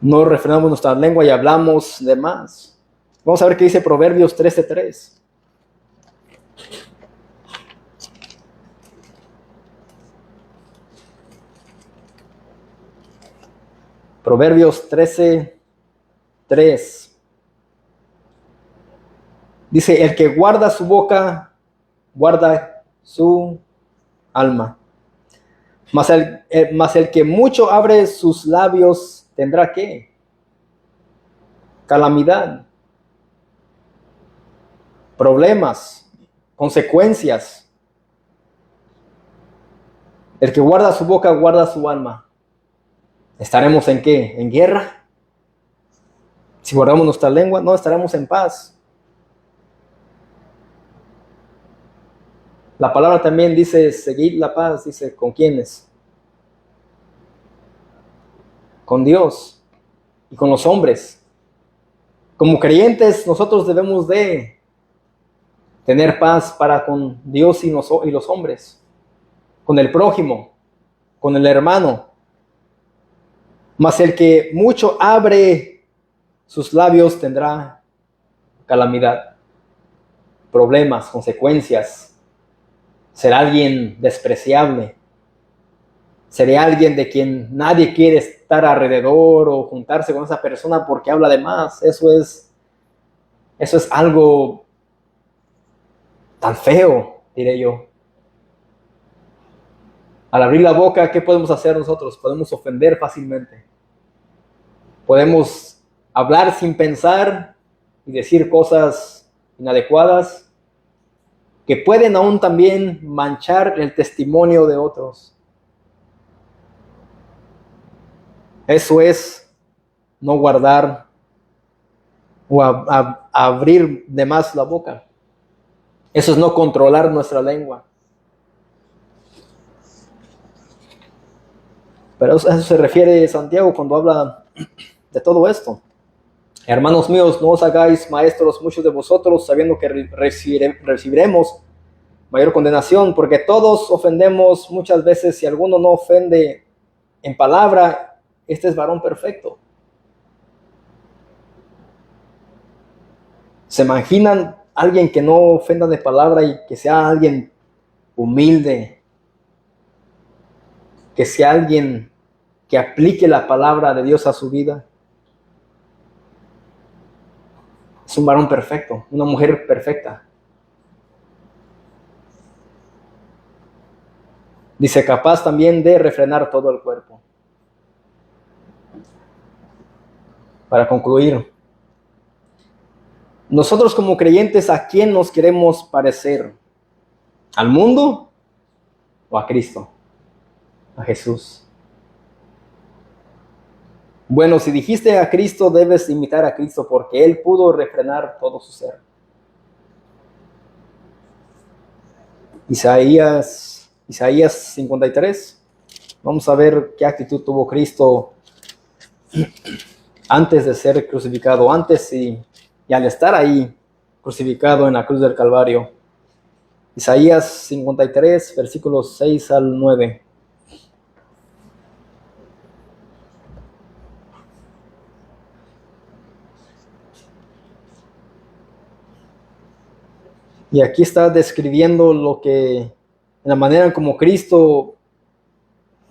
No refrenamos nuestra lengua y hablamos de más. Vamos a ver qué dice Proverbios 13:3. Proverbios 13:3. Dice, el que guarda su boca, guarda su alma. Mas el que mucho abre sus labios, ¿tendrá qué? Calamidad, problemas, consecuencias. El que guarda su boca, guarda su alma. ¿Estaremos en qué? ¿En guerra? Si guardamos nuestra lengua, no estaremos en paz. La palabra también dice, seguid la paz, dice, ¿con quiénes? Con Dios y con los hombres. Como creyentes, nosotros debemos de tener paz para con Dios y los hombres, con el prójimo, con el hermano. Mas el que mucho abre sus labios tendrá calamidad, problemas, consecuencias. Será alguien despreciable. Será alguien de quien nadie quiere estar alrededor o juntarse con esa persona porque habla de más. Eso es algo tan feo, diré yo. Al abrir la boca, ¿qué podemos hacer nosotros? Podemos ofender fácilmente. Podemos hablar sin pensar y decir cosas inadecuadas que pueden aún también manchar el testimonio de otros. Eso es no guardar o abrir de más la boca. Eso es no controlar nuestra lengua. Pero a eso se refiere Santiago cuando habla de todo esto. Hermanos míos, no os hagáis maestros muchos de vosotros, sabiendo que recibiremos mayor condenación, porque todos ofendemos muchas veces. Si alguno no ofende en palabra, este es varón perfecto. ¿Se imaginan alguien que no ofenda de palabra y que sea alguien humilde? Que sea alguien que aplique la palabra de Dios a su vida. Es un varón perfecto, una mujer perfecta. Dice, capaz también de refrenar todo el cuerpo. Para concluir, nosotros como creyentes, ¿a quién nos queremos parecer? ¿Al mundo o a Cristo? A Jesús. Bueno, si dijiste a Cristo, debes imitar a Cristo porque Él pudo refrenar todo su ser. Isaías 53. Vamos a ver qué actitud tuvo Cristo antes de ser crucificado, antes y al estar ahí crucificado en la cruz del Calvario. Isaías 53, versículos 6 al 9. Y aquí está describiendo la manera en como Cristo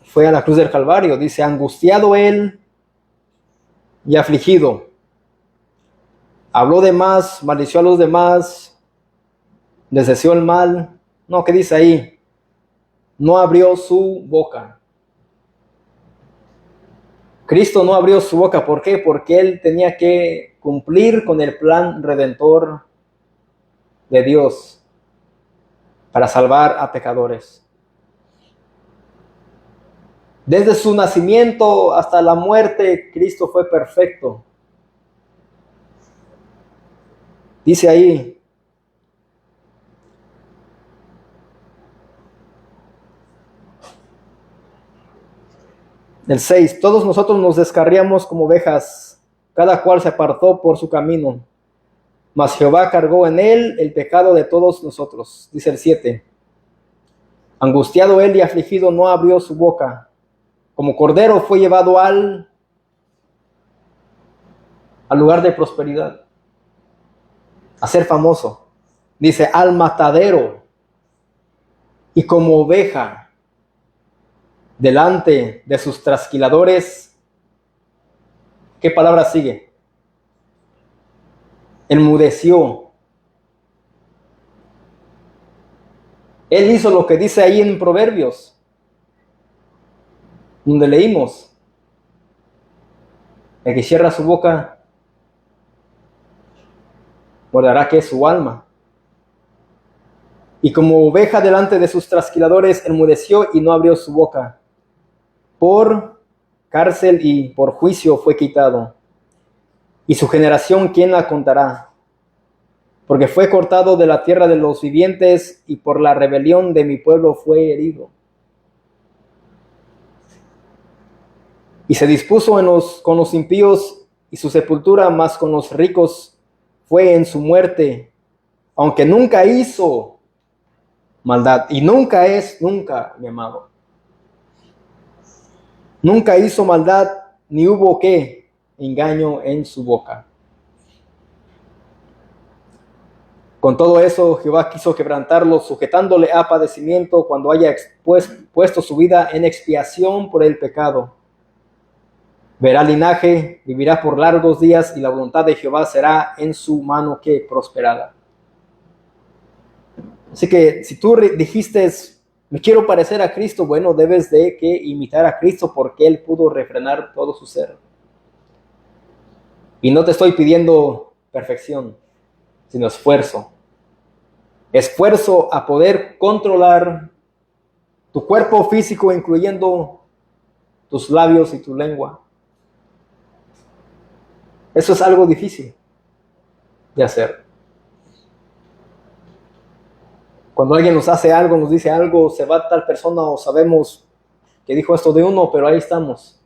fue a la cruz del Calvario. Dice, angustiado él y afligido. Habló de más, maldició a los demás, les deseó el mal. No, ¿qué dice ahí? No abrió su boca. Cristo no abrió su boca. ¿Por qué? Porque él tenía que cumplir con el plan redentor de Dios para salvar a pecadores. Desde su nacimiento hasta la muerte, Cristo fue perfecto. Dice ahí, el 6, todos nosotros nos descarriamos como ovejas, cada cual se apartó por su camino, mas Jehová cargó en él el pecado de todos nosotros. Dice el 7, angustiado él y afligido no abrió su boca, como cordero fue llevado al lugar de prosperidad, a ser famoso. Dice, al matadero, y como oveja delante de sus trasquiladores, ¿qué palabra sigue? Enmudeció. Él hizo lo que dice ahí en Proverbios, donde leímos, el que cierra su boca guardará que es su alma. Y como oveja delante de sus trasquiladores, enmudeció y no abrió su boca. Por cárcel y por juicio fue quitado. Y su generación, ¿quién la contará? Porque fue cortado de la tierra de los vivientes y por la rebelión de mi pueblo fue herido. Y se dispuso con los impíos y su sepultura, más con los ricos fue en su muerte, aunque nunca hizo maldad. Y nunca, mi amado. Nunca hizo maldad, ni hubo engaño en su boca. Con todo eso, Jehová quiso quebrantarlo, sujetándole a padecimiento cuando haya puesto su vida en expiación por el pecado. Verá linaje, vivirá por largos días, y la voluntad de Jehová será en su mano prosperada. Así que si tú dijiste, me quiero parecer a Cristo, bueno, debes de imitar a Cristo porque Él pudo refrenar todo su ser. Y no te estoy pidiendo perfección, sino esfuerzo. Esfuerzo a poder controlar tu cuerpo físico, incluyendo tus labios y tu lengua. Eso es algo difícil de hacer. Cuando alguien nos hace algo, nos dice algo, se va tal persona o sabemos que dijo esto de uno, pero ahí estamos.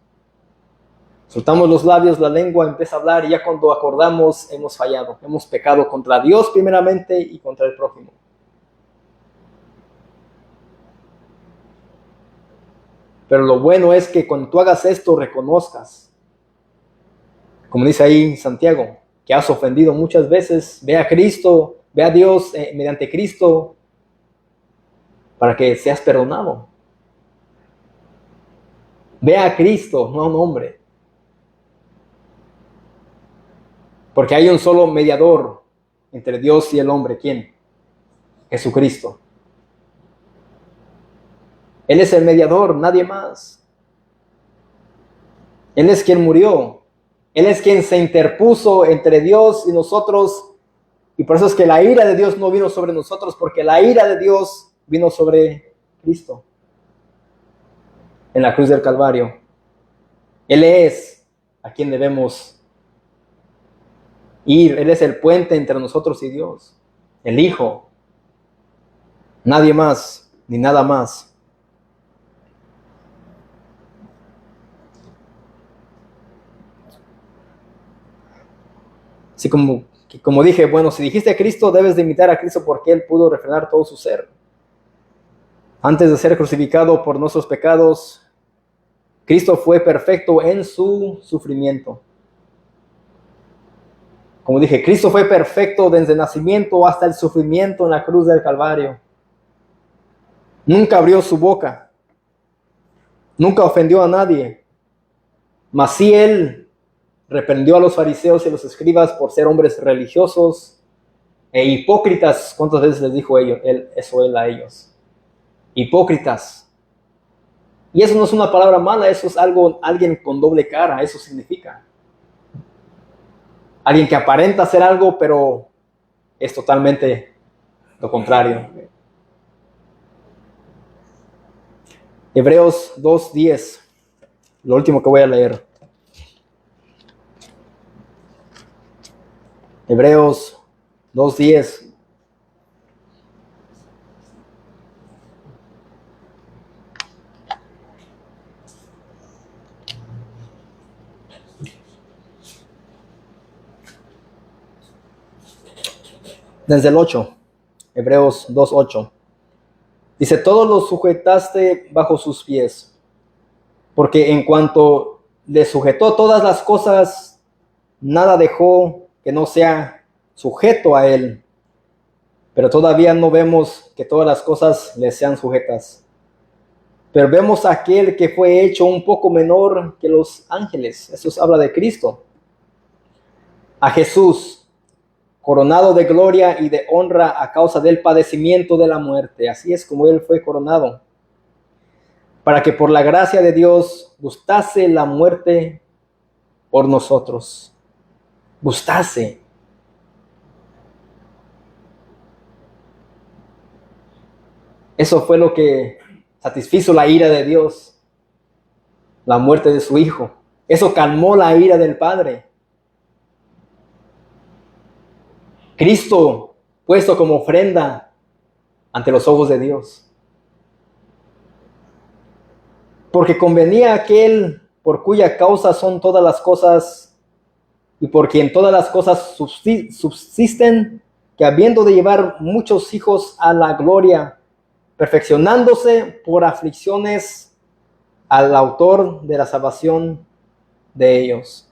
Soltamos los labios, la lengua empieza a hablar y ya cuando acordamos hemos fallado, hemos pecado contra Dios primeramente y contra el prójimo. Pero lo bueno es que cuando tú hagas esto reconozcas, como dice ahí Santiago, que has ofendido muchas veces, ve a Cristo, ve a Dios mediante Cristo para que seas perdonado. Ve a Cristo, no a un hombre. Porque hay un solo mediador entre Dios y el hombre. ¿Quién? Jesucristo. Él es el mediador, nadie más. Él es quien murió. Él es quien se interpuso entre Dios y nosotros. Y por eso es que la ira de Dios no vino sobre nosotros, porque la ira de Dios vino sobre Cristo en la cruz del Calvario. Él es a quien debemos ir. Él es el puente entre nosotros y Dios, el Hijo. Nadie más, ni nada más. Así como dije, bueno, si dijiste a Cristo, debes de imitar a Cristo porque Él pudo refrenar todo su ser. Antes de ser crucificado por nuestros pecados, Cristo fue perfecto en su sufrimiento. Como dije, Cristo fue perfecto desde el nacimiento hasta el sufrimiento en la cruz del Calvario. Nunca abrió su boca. Nunca ofendió a nadie. Mas sí Él reprendió a los fariseos y los escribas por ser hombres religiosos e hipócritas. ¿Cuántas veces les dijo eso él a ellos? Hipócritas. Y eso no es una palabra mala, eso es alguien con doble cara, eso significa. Alguien que aparenta hacer algo, pero es totalmente lo contrario. Hebreos 2:10, lo último que voy a leer. Hebreos 2:10. Desde el 8, Hebreos 2:8. Dice, todos los sujetaste bajo sus pies, porque en cuanto le sujetó todas las cosas, nada dejó que no sea sujeto a él. Pero todavía no vemos que todas las cosas le sean sujetas. Pero vemos a aquel que fue hecho un poco menor que los ángeles. Eso habla de Cristo. A Jesús, coronado de gloria y de honra a causa del padecimiento de la muerte. Así es como Él fue coronado. Para que por la gracia de Dios gustase la muerte por nosotros. Gustase. Eso fue lo que satisfizo la ira de Dios. La muerte de su Hijo. Eso calmó la ira del Padre. Cristo puesto como ofrenda ante los ojos de Dios. Porque convenía a aquel por cuya causa son todas las cosas y por quien todas las cosas subsisten, que habiendo de llevar muchos hijos a la gloria, perfeccionándose por aflicciones al autor de la salvación de ellos.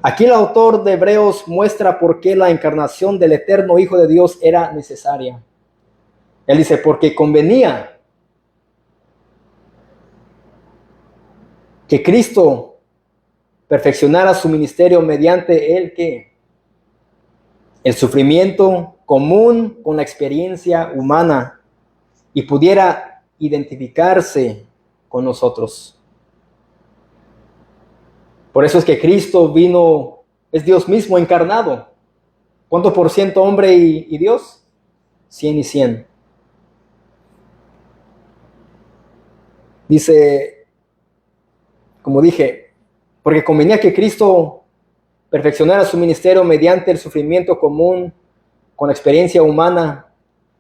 Aquí el autor de Hebreos muestra por qué la encarnación del eterno Hijo de Dios era necesaria. Él dice, porque convenía que Cristo perfeccionara su ministerio mediante el sufrimiento común con la experiencia humana y pudiera identificarse con nosotros. Por eso es que Cristo vino, es Dios mismo encarnado. ¿Cuánto por ciento hombre y Dios? 100 y 100. Dice, como dije, porque convenía que Cristo perfeccionara su ministerio mediante el sufrimiento común con la experiencia humana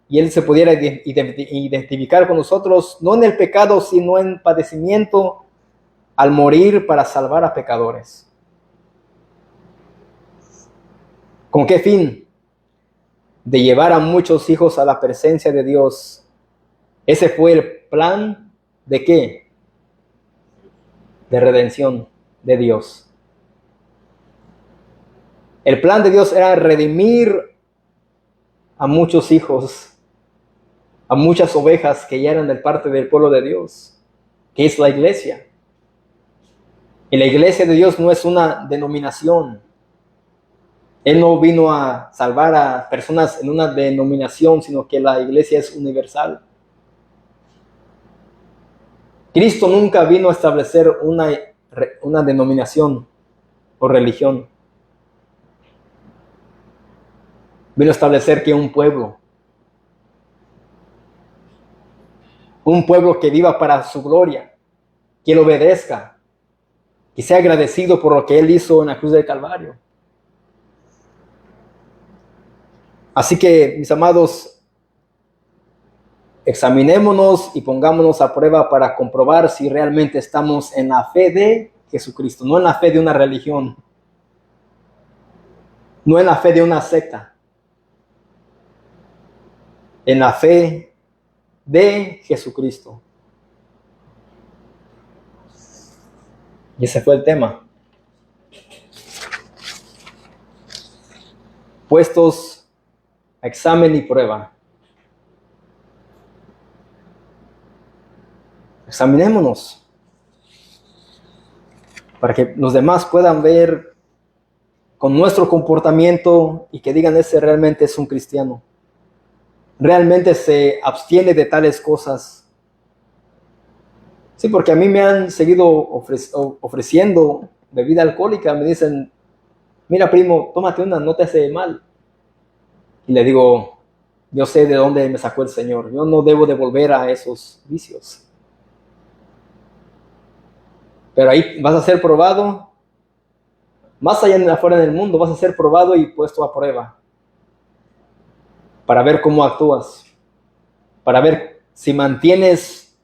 y Él se pudiera identificar con nosotros, no en el pecado, sino en padecimiento, al morir para salvar a pecadores. ¿Con qué fin? De llevar a muchos hijos a la presencia de Dios. Ese fue el plan ¿de qué? De redención de Dios. El plan de Dios era redimir a muchos hijos, a muchas ovejas que ya eran de parte del pueblo de Dios, que es la iglesia. Y la iglesia de Dios no es una denominación. Él no vino a salvar a personas en una denominación, sino que la iglesia es universal. Cristo nunca vino a establecer una denominación o religión. Vino a establecer que un pueblo que viva para su gloria, que le obedezca, y sea agradecido por lo que Él hizo en la cruz del Calvario. Así que, mis amados, examinémonos y pongámonos a prueba para comprobar si realmente estamos en la fe de Jesucristo, no en la fe de una religión, no en la fe de una secta, en la fe de Jesucristo. Y ese fue el tema. Puestos a examen y prueba. Examinémonos para que los demás puedan ver con nuestro comportamiento y que digan, ese realmente es un cristiano. Realmente se abstiene de tales cosas. Sí, porque a mí me han seguido ofreciendo bebida alcohólica. Me dicen, mira primo, tómate una, no te hace mal. Y le digo, yo sé de dónde me sacó el Señor. Yo no debo de volver a esos vicios. Pero ahí vas a ser probado. Más allá afuera del mundo, vas a ser probado y puesto a prueba. Para ver cómo actúas. Para ver si mantienes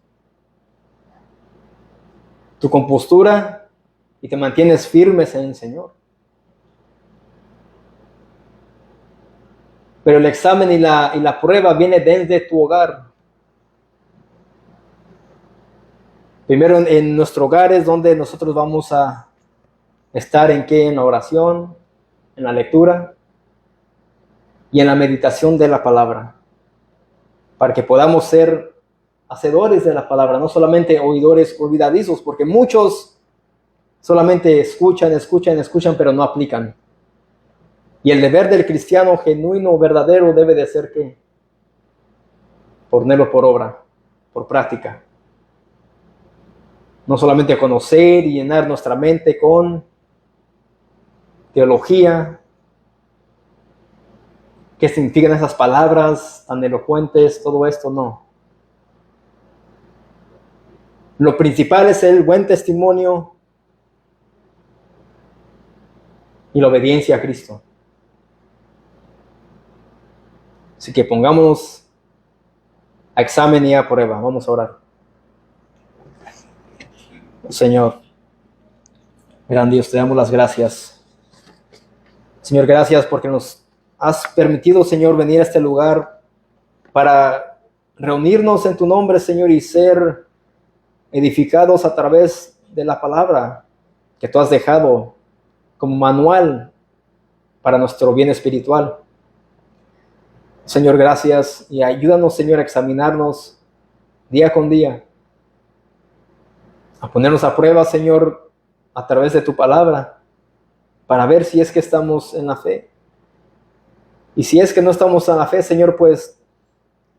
tu compostura y te mantienes firmes en el Señor. Pero el examen y la prueba viene desde tu hogar. Primero en nuestro hogar es donde nosotros vamos a estar en la oración, en la lectura y en la meditación de la palabra. Para que podamos ser hacedores de la palabra, no solamente oidores olvidadizos, porque muchos solamente escuchan, pero no aplican. Y el deber del cristiano genuino, verdadero, debe de ser que ponerlo por obra, por práctica. No solamente conocer y llenar nuestra mente con teología. ¿Qué significan esas palabras tan elocuentes? Todo esto no. Lo principal es el buen testimonio y la obediencia a Cristo. Así que pongámonos a examen y a prueba. Vamos a orar. Señor, gran Dios, te damos las gracias. Señor, gracias porque nos has permitido, Señor, venir a este lugar para reunirnos en tu nombre, Señor, y ser edificados a través de la palabra que tú has dejado como manual para nuestro bien espiritual. Señor, gracias y ayúdanos, Señor, a examinarnos día con día, a ponernos a prueba, Señor, a través de tu palabra, para ver si es que estamos en la fe. Y si es que no estamos en la fe, Señor, pues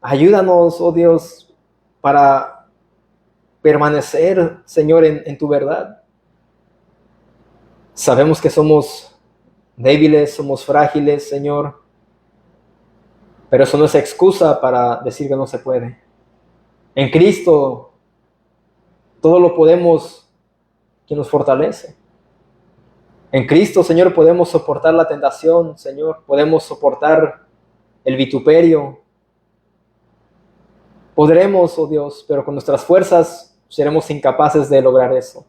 ayúdanos, oh Dios, para permanecer, Señor, en tu verdad. Sabemos que somos débiles, somos frágiles, Señor, pero eso no es excusa para decir que no se puede. En Cristo todo lo podemos, que nos fortalece. En Cristo, Señor, podemos soportar la tentación, Señor, podemos soportar el vituperio. Podremos, oh Dios, pero con nuestras fuerzas seremos incapaces de lograr eso.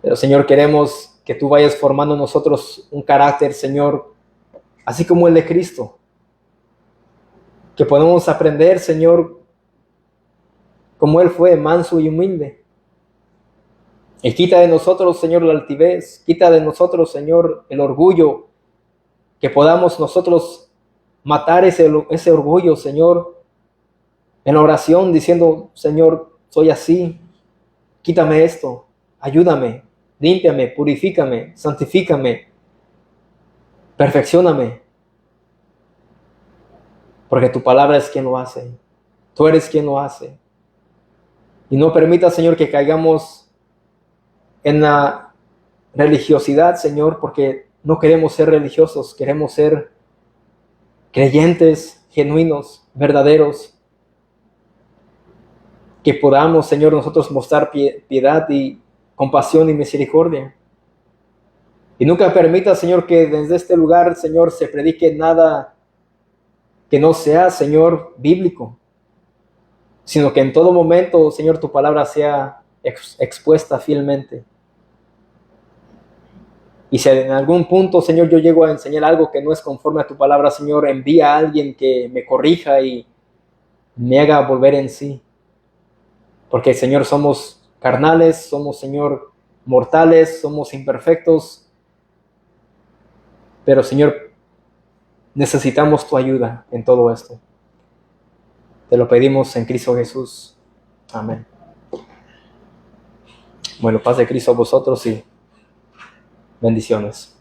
Pero, Señor, queremos que tú vayas formando en nosotros un carácter, Señor, así como el de Cristo. Que podemos aprender, Señor, como Él fue, manso y humilde. Y quita de nosotros, Señor, la altivez. Quita de nosotros, Señor, el orgullo. Que podamos nosotros matar ese orgullo, Señor, en la oración, diciendo, Señor, soy así. Quítame esto. Ayúdame. Límpiame. Purifícame. Santifícame. Perfeccióname. Porque tu palabra es quien lo hace. Tú eres quien lo hace. Y no permita, Señor, que caigamos en la religiosidad, Señor, porque no queremos ser religiosos, queremos ser creyentes, genuinos, verdaderos. Que podamos, Señor, nosotros mostrar piedad y compasión y misericordia. Y nunca permita, Señor, que desde este lugar, Señor, se predique nada que no sea, Señor, bíblico, sino que en todo momento, Señor, tu palabra sea expuesta fielmente. Y si en algún punto, Señor, yo llego a enseñar algo que no es conforme a tu palabra, Señor, envía a alguien que me corrija y me haga volver en sí. Porque, Señor, somos carnales, somos, Señor, mortales, somos imperfectos. Pero, Señor, necesitamos tu ayuda en todo esto. Te lo pedimos en Cristo Jesús. Amén. Bueno, paz de Cristo a vosotros y bendiciones.